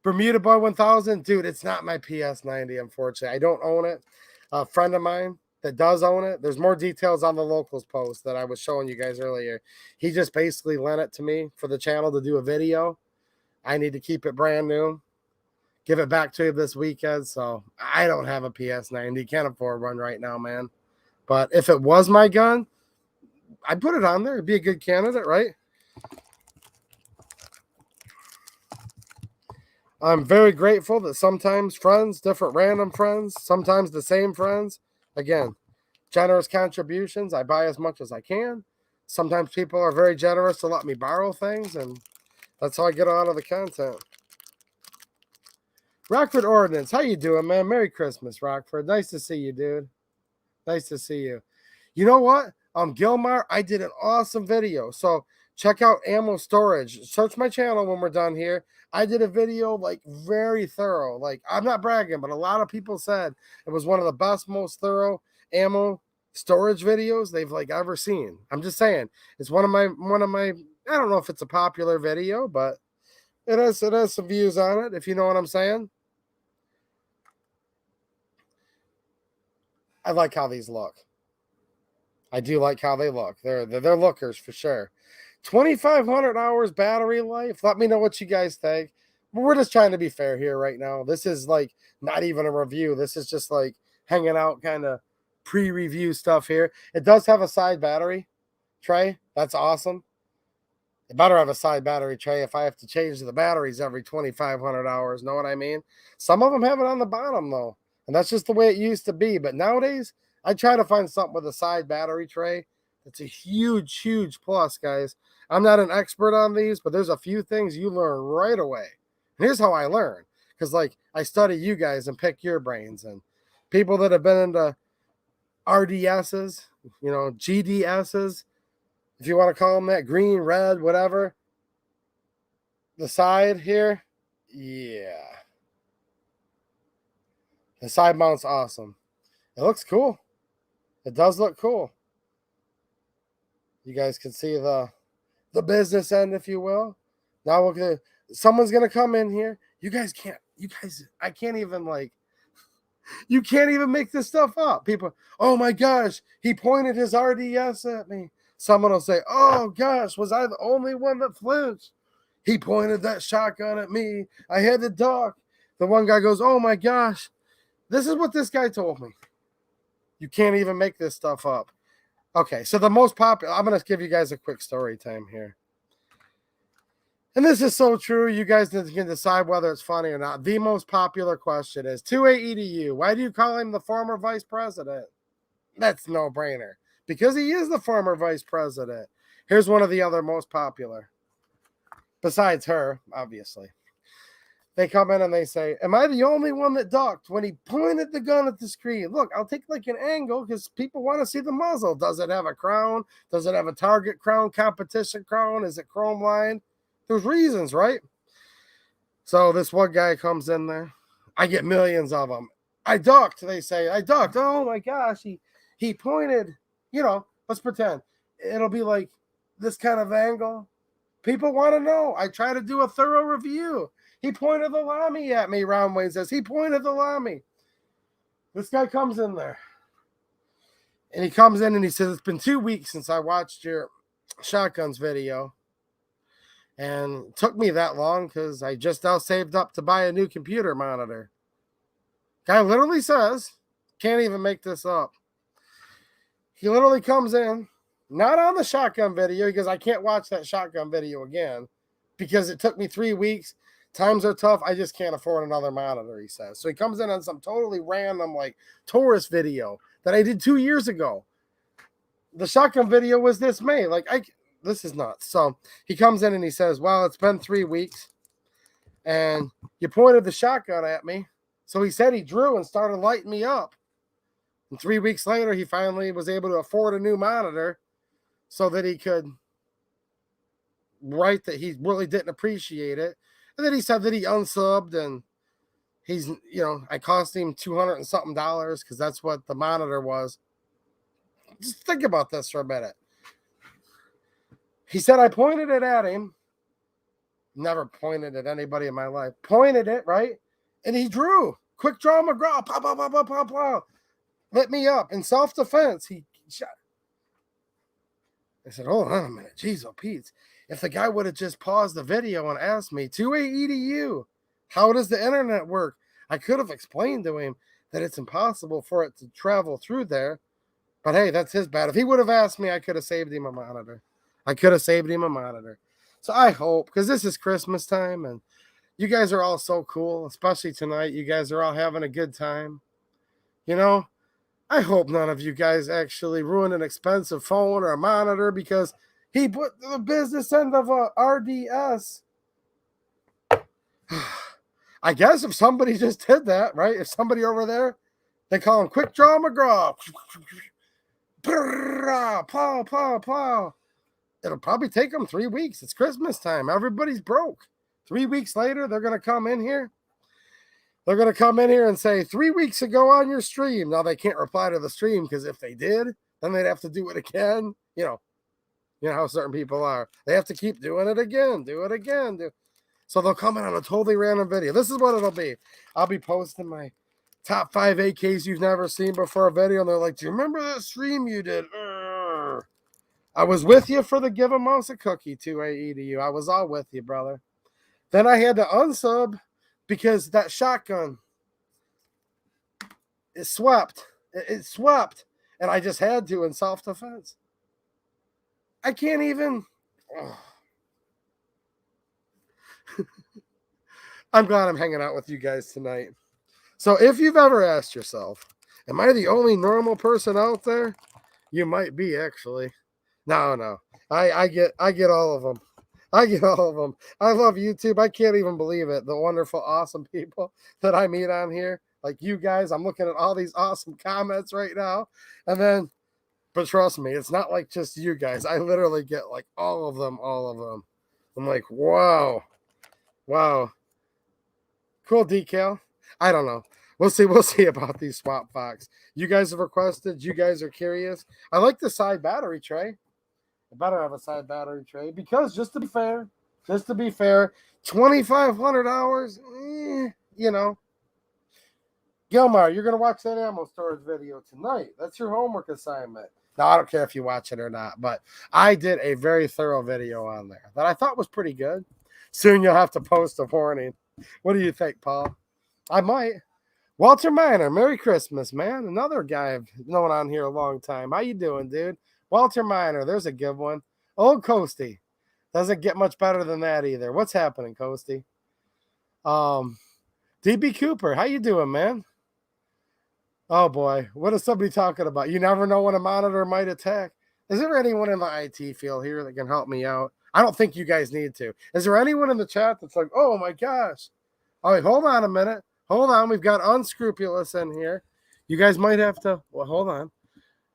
Bermuda Boy 1000, dude, it's not my PS90, unfortunately. I don't own it. A friend of mine that does own it, there's more details on the locals post that I was showing you guys earlier. He just basically lent it to me for the channel to do a video. I need to keep it brand new. Give it back to you this weekend. So I don't have a PS90. Can't afford one right now, man. But if it was my gun, I'd put it on there. It'd be a good candidate, right? I'm very grateful that sometimes friends, different random friends, sometimes the same friends, again, generous contributions. I buy as much as I can. Sometimes people are very generous to let me borrow things, and that's how I get a lot of the content. Rockford Ordnance, how you doing, man? Merry Christmas, Rockford. Nice to see you, dude. Nice to see you. You know what? Gilmar, I did an awesome video. So check out ammo storage. Search my channel when we're done here. I did a video like very thorough. Like, I'm not bragging, but a lot of people said it was one of the best, most thorough ammo storage videos they've like ever seen. I'm just saying, it's one of my I don't know if it's a popular video, but it has some views on it, if you know what I'm saying. I like how these look. I do like how they look. They're lookers for sure. 2,500 hours battery life. Let me know what you guys think. We're just trying to be fair here right now. This is like not even a review. This is just like hanging out, kind of pre-review stuff here. It does have a side battery tray. That's awesome. It better have a side battery tray if I have to change the batteries every 2,500 hours. Know what I mean? Some of them have it on the bottom though. And that's just the way it used to be. But nowadays, I try to find something with a side battery tray. It's a huge, huge plus, guys. I'm not an expert on these, but there's a few things you learn right away. And here's how I learn. Because, like, I study you guys and pick your brains. And people that have been into RDSs, you know, GDSs, if you want to call them that, green, red, whatever. The side here, yeah. The side mount's awesome. It looks cool. It does look cool. You guys can see the business end, if you will. Now we're gonna, someone's gonna come in here. I can't even like, you can't even make this stuff up. People, oh my gosh, he pointed his RDS at me. Someone will say, oh gosh, was I the only one that flinched? He pointed that shotgun at me. I had the duck. The one guy goes, oh my gosh. This is what this guy told me. You can't even make this stuff up. Okay, so the most popular, I'm going to give you guys a quick story time here. And this is so true. You guys can decide whether it's funny or not. The most popular question is, 2AEDU, why do you call him the former vice president? That's no brainer. Because he is the former vice president. Here's one of the other most popular. Besides her, obviously. They come in and they say, am I the only one that ducked when he pointed the gun at the screen? Look, I'll take like an angle because people want to see the muzzle. Does it have a crown? Does it have a target crown, competition crown? Is it chrome lined? There's reasons, right? So this one guy comes in there. I get millions of them. I ducked. They say, I ducked. Oh my gosh. He pointed, let's pretend. It'll be like this kind of angle. People want to know. I try to do a thorough review. He pointed the Lamy at me, Ron Wayne says. He pointed the Lamy. This guy comes in there. And he comes in and he says, it's been 2 weeks since I watched your shotguns video. And it took me that long because I just now saved up to buy a new computer monitor. Guy literally says, can't even make this up. He literally comes in, not on the shotgun video, because I can't watch that shotgun video again because it took me 3 weeks. Times are tough. I just can't afford another monitor, he says. So he comes in on some totally random, like, tourist video that I did 2 years ago. The shotgun video was this May. This is nuts. So he comes in and he says, well, it's been 3 weeks and you pointed the shotgun at me. So he said he drew and started lighting me up. And 3 weeks later, he finally was able to afford a new monitor so that he could write that he really didn't appreciate it. And then he said that he unsubbed and he's, I cost him $200 and something because that's what the monitor was. Just think about this for a minute. He said, I pointed it at him. Never pointed at anybody in my life. Pointed it, right? And he drew. Quick draw McGraw. Pow, pow, pow, pow, pow, pow. Lit me up. In self-defense, he shot. I said, hold on a minute. Jeez, oh, Pete. If the guy would have just paused the video and asked me, 2A EDU, how does the internet work? I could have explained to him that it's impossible for it to travel through there. But hey, that's his bad. If he would have asked me, I could have saved him a monitor. So I hope, because this is Christmas time and you guys are all so cool, especially tonight. You guys are all having a good time. I hope none of you guys actually ruin an expensive phone or a monitor because he put the business end of a RDS. I guess if somebody just did that, right? If somebody over there, they call him Quick Draw McGraw. Pow, pow, pow. It'll probably take them 3 weeks. It's Christmas time. Everybody's broke. 3 weeks later, they're going to come in here. They're going to come in here and say, 3 weeks ago on your stream. Now, they can't reply to the stream because if they did, then they'd have to do it again. You know how certain people are. They have to keep doing it again. Do it again. So they'll come in on a totally random video. This is what it'll be. I'll be posting my top 5 AKs you've never seen before video. And they're like, do you remember that stream you did? I was with you for the Give a Mouse a Cookie 2A EDU. I was all with you, brother. Then I had to unsub because that shotgun, it swept. It swept. And I just had to in self-defense. I can't even. Oh. I'm glad I'm hanging out with you guys tonight. So if you've ever asked yourself, am I the only normal person out there? You might be, actually. No. I get all of them. I love YouTube. I can't even believe it. The wonderful, awesome people that I meet on here. Like you guys, I'm looking at all these awesome comments right now. But trust me, it's not like just you guys. I literally get like all of them. I'm like, wow. Cool decal. I don't know. We'll see about these Swap Fox. You guys have requested. You guys are curious. I like the side battery tray. I better have a side battery tray because just to be fair, 2,500 hours, Gilmar, you're going to watch that ammo storage video tonight. That's your homework assignment. Now, I don't care if you watch it or not, but I did a very thorough video on there that I thought was pretty good. Soon you'll have to post a warning. What do you think, Paul? I might. Walter Miner, Merry Christmas, man. Another guy I've known on here a long time. How you doing, dude? Walter Miner, there's a good one. Old Coasty. Doesn't get much better than that either. What's happening, Coasty? DB Cooper, how you doing, man? Oh, boy. What is somebody talking about? You never know when a monitor might attack. Is there anyone in the IT field here that can help me out? I don't think you guys need to. Is there anyone in the chat that's like, oh, my gosh, Oh, wait, hold on a minute. Hold on. We've got Unscrupulous in here. You guys might have to. Well, hold on.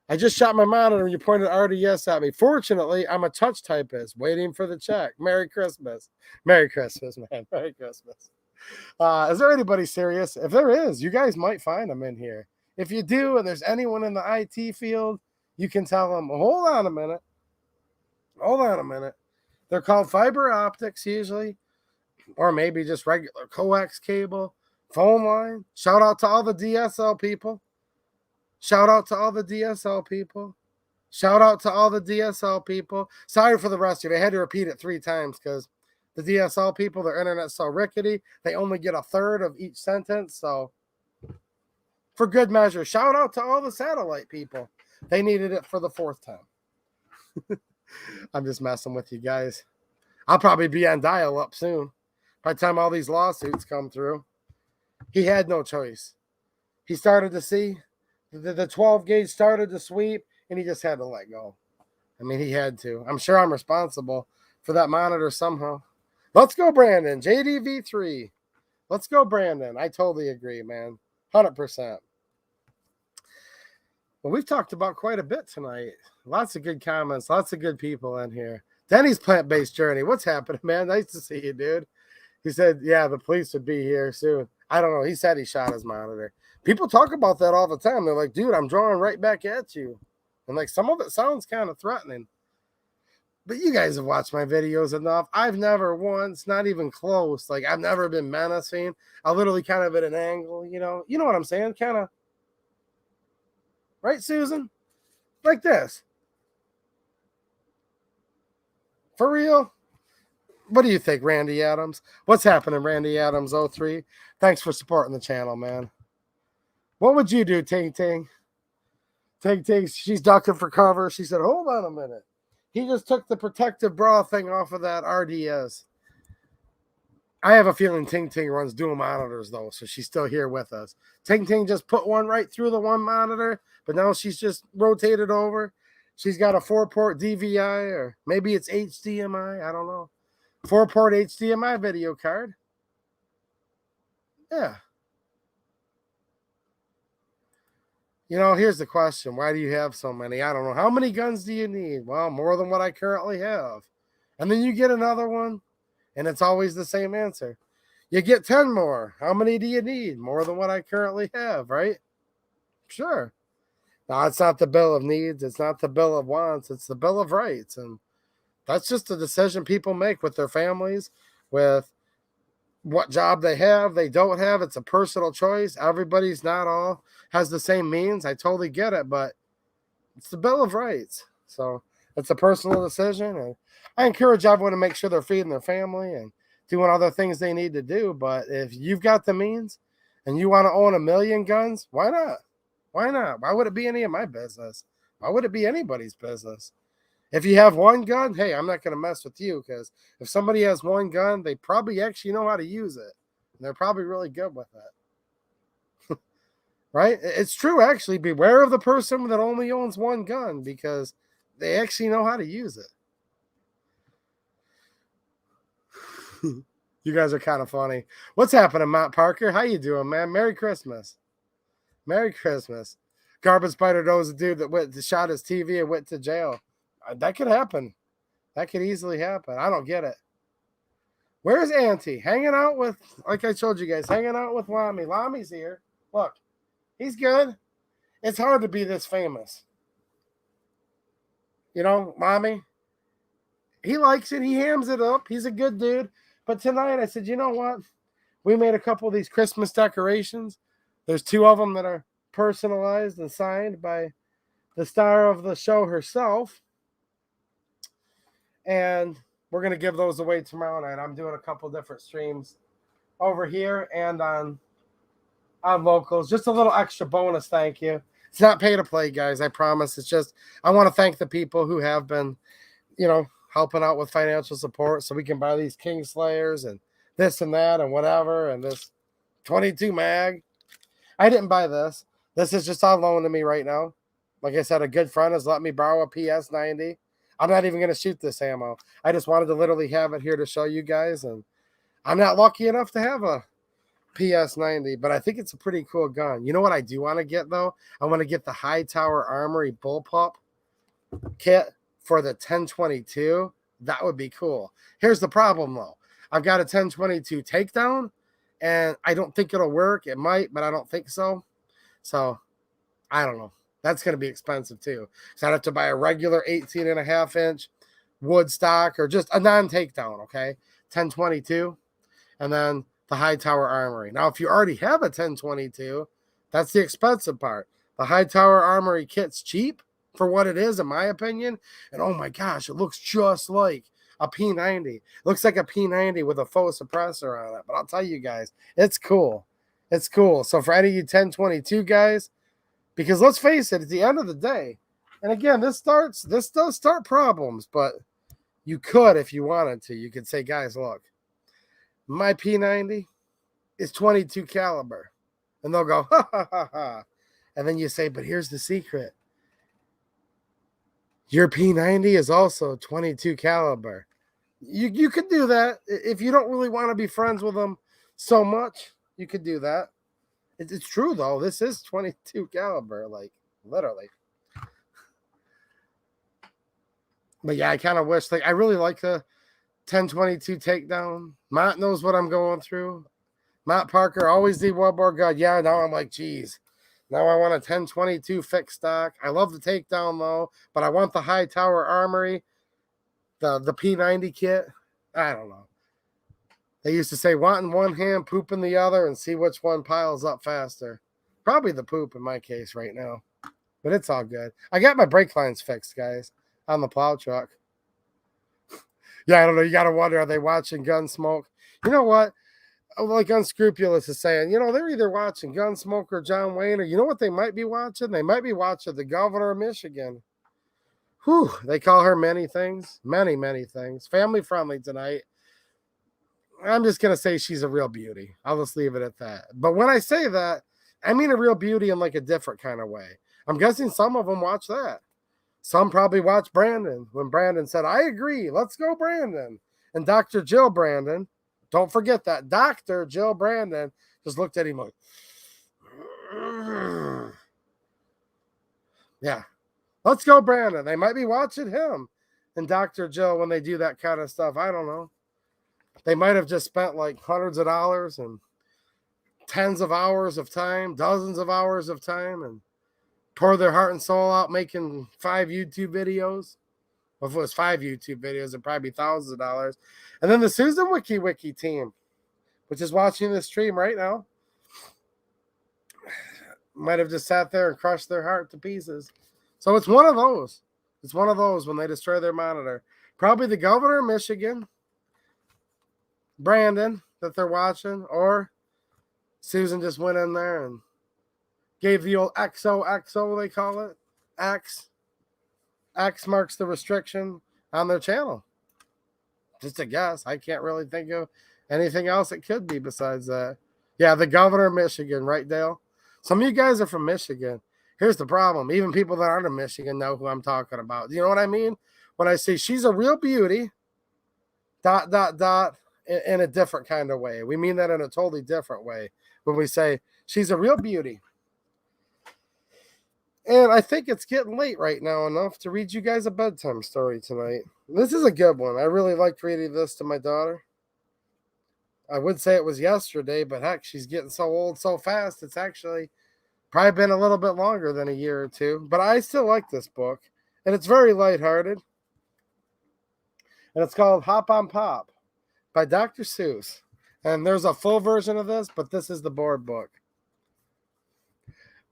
I just shot my monitor and you pointed RDS at me. Fortunately, I'm a touch typist waiting for the check. Merry Christmas. Merry Christmas, man. Merry Christmas. Is there anybody serious? If there is, you guys might find them in here. If you do, and there's anyone in the IT field, you can tell them, hold on a minute. Hold on a minute. They're called fiber optics usually, or maybe just regular coax cable, phone line. Shout out to all the DSL people. Shout out to all the DSL people. Shout out to all the DSL people. Sorry for the rest of you. I had to repeat it 3 times because the DSL people, their internet's so rickety, they only get a third of each sentence. So, for good measure, shout out to all the satellite people. They needed it for the 4th time. I'm just messing with you guys. I'll probably be on dial-up soon. By the time all these lawsuits come through, he had no choice. He started to see the 12 gauge started to sweep, and he just had to let go. I mean, he had to. I'm sure I'm responsible for that monitor somehow. Let's go, Brandon. JDV3. Let's go, Brandon. I totally agree, man. 100%. Well, we've talked about quite a bit tonight. Lots of good comments. Lots of good people in here. Denny's plant-based journey. What's happening, man? Nice to see you, dude. He said, yeah, the police would be here soon. I don't know. He said he shot his monitor. People talk about that all the time. They're like, dude, I'm drawing right back at you. And like some of it sounds kind of threatening. But you guys have watched my videos enough. I've never once, not even close. Like I've never been menacing. I literally kind of at an angle, you know what I'm saying? Kind of. Right, Susan? Like this. For real? What do you think, Randy Adams? What's happening, Randy Adams 03? Thanks for supporting the channel, man. What would you do, Ting Ting? Ting Ting, she's ducking for cover. She said, hold on a minute. He just took the protective bra thing off of that RDS. I have a feeling Ting Ting runs dual monitors, though, so she's still here with us. Ting Ting just put one right through the one monitor, but now she's just rotated over. She's got a 4-port DVI, or maybe it's HDMI. I don't know. 4-port HDMI video card. Yeah. You know, here's the question. Why do you have so many? I don't know. How many guns do you need? Well, more than what I currently have. And then you get another one, and it's always the same answer. You get 10 more. How many do you need? More than what I currently have, right? Sure. No, it's not the bill of needs. It's not the bill of wants. It's the bill of rights. And that's just a decision people make with their families, with what job they have, they don't have. It's a personal choice. Everybody's not all has the same means. I totally get it, but it's the Bill of Rights. So it's a personal decision. And I encourage everyone to make sure they're feeding their family and doing other things they need to do. But if you've got the means and you want to own 1 million guns, why not? Why not? Why would it be any of my business? Why would it be anybody's business? If you have one gun, hey, I'm not going to mess with you, because if somebody has one gun, they probably actually know how to use it. And they're probably really good with it. Right? It's true, actually. Beware of the person that only owns one gun, because they actually know how to use it. You guys are kind of funny. What's happening, Matt Parker? How you doing, man? Merry Christmas. Merry Christmas. Carbon Spider knows a dude that shot his TV and went to jail. That could happen. That could easily happen. I don't get it. Where's Auntie? Hanging out with, like I told you guys, hanging out with Lamy. Lamy's here. Look, he's good. It's hard to be this famous. You know, Lamy, he likes it. He hams it up. He's a good dude. But tonight I said, you know what? We made a couple of these Christmas decorations. There's 2 of them that are personalized and signed by the star of the show herself. And we're going to give those away tomorrow night. I'm doing a couple different streams over here and on locals. Just a little extra bonus thank you. It's not pay to play, guys. I promise. It's just I want to thank the people who have been, helping out with financial support so we can buy these King Slayers and this and that and whatever, and this 22 mag. I didn't buy this. This is just on loan to me right now. Like I said, a good friend has let me borrow a PS90. I'm not even going to shoot this ammo. I just wanted to literally have it here to show you guys. And I'm not lucky enough to have a PS90, but I think it's a pretty cool gun. You know what I do want to get, though? I want to get the Hightower Armory Bullpup kit for the 1022. That would be cool. Here's the problem, though. I've got a 1022 takedown, and I don't think it'll work. It might, but I don't think so. So, I don't know. That's going to be expensive, too. So I'd have to buy a regular 18.5-inch wood stock or just a non-takedown, okay? 1022, and then the Hightower Armory. Now, if you already have a 1022, that's the expensive part. The Hightower Armory kit's cheap for what it is, in my opinion. And oh my gosh, it looks just like a P90. It looks like a P90 with a faux suppressor on it. But I'll tell you guys, it's cool. It's cool. So for any of you 1022 guys, because let's face it, at the end of the day, and again, this does start problems, but you could, if you wanted to, you could say, guys, look, my P90 is 22 caliber. And they'll go, ha, ha, ha, ha. And then you say, but here's the secret. Your P90 is also 22 caliber. You could do that. If you don't really want to be friends with them so much, you could do that. It's true, though. This is 22 caliber, like, literally. But yeah, I kind of wish, like, I really like the 1022 takedown. Matt knows what I'm going through. Matt Parker, always the one more good. Yeah, now I'm like, geez. Now I want a 1022 fixed stock. I love the takedown, though, but I want the Hightower Armory, the P90 kit. I don't know. They used to say, want in one hand, poop in the other, and see which one piles up faster. Probably the poop in my case right now. But it's all good. I got my brake lines fixed, guys, on the plow truck. Yeah, I don't know. You got to wonder, are they watching Gunsmoke? You know what? Like Unscrupulous is saying, you know, they're either watching Gunsmoke or John Wayne, or you know what they might be watching? They might be watching the governor of Michigan. Whew, they call her many things. Many, many things. Family friendly tonight. I'm just going to say she's a real beauty. I'll just leave it at that. But when I say that, I mean a real beauty in like a different kind of way. I'm guessing some of them watch that. Some probably watch Brandon when Brandon said, I agree. Let's go, Brandon. And Dr. Jill Brandon, don't forget that Dr. Jill Brandon just looked at him like, yeah, let's go, Brandon. They might be watching him and Dr. Jill when they do that kind of stuff. I don't know. They might have just spent like hundreds of dollars and tens of hours of time, dozens of hours of time, and pour their heart and soul out making 5 YouTube videos. Well, if it was 5 YouTube videos, it'd probably be thousands of dollars. And then the Susan Wiki team, which is watching this stream right now, might have just sat there and crushed their heart to pieces. So it's one of those. It's one of those when they destroy their monitor. Probably the governor of Michigan, Brandon, that they're watching, or Susan just went in there and gave the old XOXO, they call it. X marks the restriction on their channel. Just a guess. I can't really think of anything else it could be besides that. Yeah, the governor of Michigan, right, Dale? Some of you guys are from Michigan. Here's the problem. Even people that aren't in Michigan know who I'm talking about. You know what I mean? When I say she's a real beauty, ... in a different kind of way. We mean that in a totally different way when we say she's a real beauty. And I think it's getting late right now enough to read you guys a bedtime story tonight. This is a good one. I really liked reading this to my daughter. I would say it was yesterday, but heck, she's getting so old so fast. It's actually probably been a little bit longer than a year or two. But I still like this book. And it's very lighthearted. And it's called Hop on Pop by Dr. Seuss. And there's a full version of this, but this is the board book.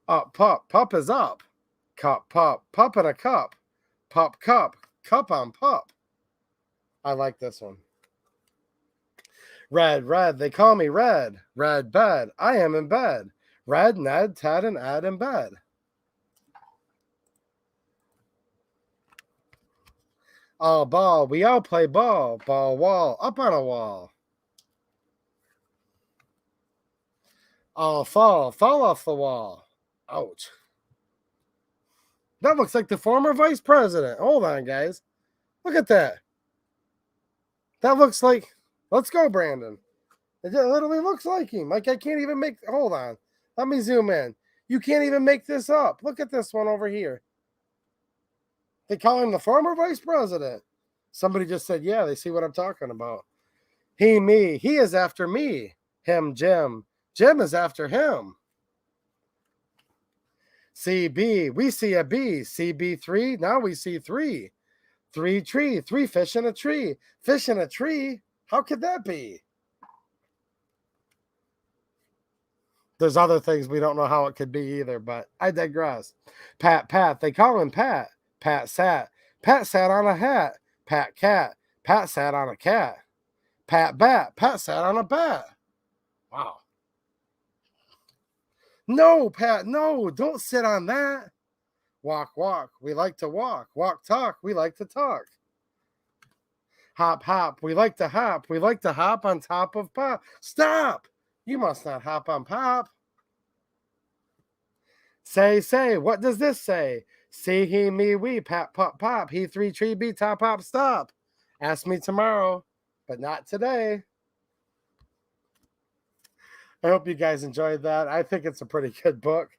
Pup is up. Cup, pup in a cup. Pup, cup on pup. I like this one. Red, they call me Red. Red bed, I am in bed. Red, Ned, Ted, and Ed in bed. All ball, we all play ball. Ball wall, up on a wall. All fall off the wall. Ouch. That looks like the former vice president. Hold on, guys. Look at that. That looks like, let's go, Brandon. It literally looks like him. Like I can't even make, hold on. Let me zoom in. You can't even make this up. Look at this one over here. They call him the former vice president. Somebody just said, yeah, they see what I'm talking about. He, me. He is after me. Him, Jim. Jim is after him. CB. We see a B. CB3. Now we see 3. 3 tree. 3 fish in a tree. Fish in a tree? How could that be? There's other things we don't know how it could be either, but I digress. Pat. They call him Pat. Pat sat. Pat sat on a hat. Pat cat. Pat sat on a cat. Pat bat. Pat sat on a bat. Wow. No, Pat, no, don't sit on that. Walk. We like to walk. Talk. We like to talk. Hop. We like to hop. We like to hop on top of Pop. Stop. You must not hop on Pop. Say. What does this say? See, he, me, we, Pat, pop. He, 3 tree, be, top, hop, stop. Ask me tomorrow, but not today. I hope you guys enjoyed that. I think it's a pretty good book.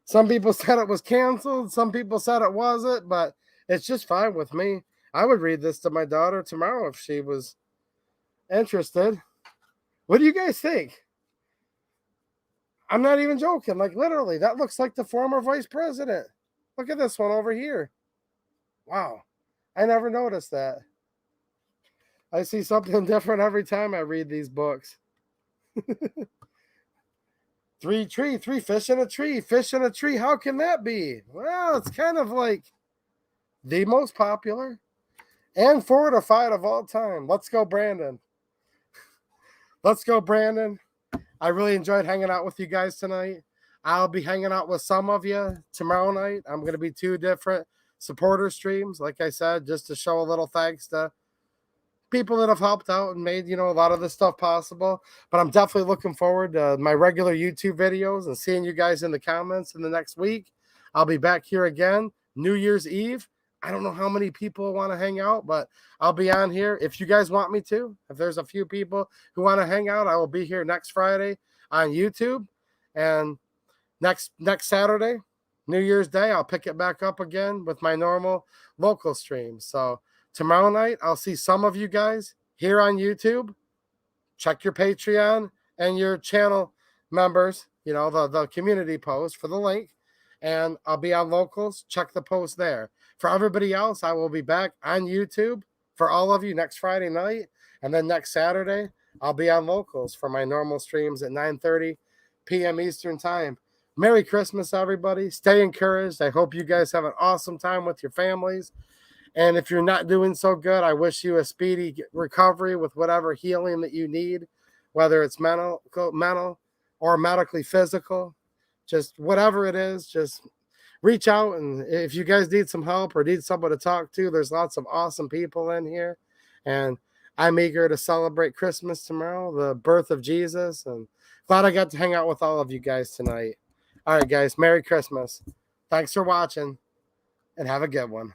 Some people said it was canceled. Some people said it wasn't, but it's just fine with me. I would read this to my daughter tomorrow if she was interested. What do you guys think? I'm not even joking. Like, literally, that looks like the former vice president. Look at this one over here. Wow. I never noticed that. I see something different every time I read these books. 3 fish in a tree. Fish in a tree. How can that be? Well, it's kind of like the most popular and fortified of all time. Let's go, Brandon. Let's go, Brandon. I really enjoyed hanging out with you guys tonight. I'll be hanging out with some of you tomorrow night. I'm going to be 2 different supporter streams, like I said, just to show a little thanks to people that have helped out and made, a lot of this stuff possible. But I'm definitely looking forward to my regular YouTube videos and seeing you guys in the comments in the next week. I'll be back here again, New Year's Eve. I don't know how many people want to hang out, but I'll be on here if you guys want me to. If there's a few people who want to hang out, I will be here next Friday on YouTube. And next Saturday, New Year's Day, I'll pick it back up again with my normal local stream. So tomorrow night, I'll see some of you guys here on YouTube. Check your Patreon and your channel members, the community post for the link. And I'll be on locals. Check the post there. For everybody else, I will be back on YouTube for all of you next Friday night. And then next Saturday, I'll be on locals for my normal streams at 9:30 p.m. Eastern Time. Merry Christmas, everybody. Stay encouraged. I hope you guys have an awesome time with your families. And if you're not doing so good, I wish you a speedy recovery with whatever healing that you need, whether it's mental or medically physical. Just whatever it is, just reach out. And if you guys need some help or need someone to talk to, there's lots of awesome people in here. And I'm eager to celebrate Christmas tomorrow, the birth of Jesus. And glad I got to hang out with all of you guys tonight. All right, guys, Merry Christmas. Thanks for watching and have a good one.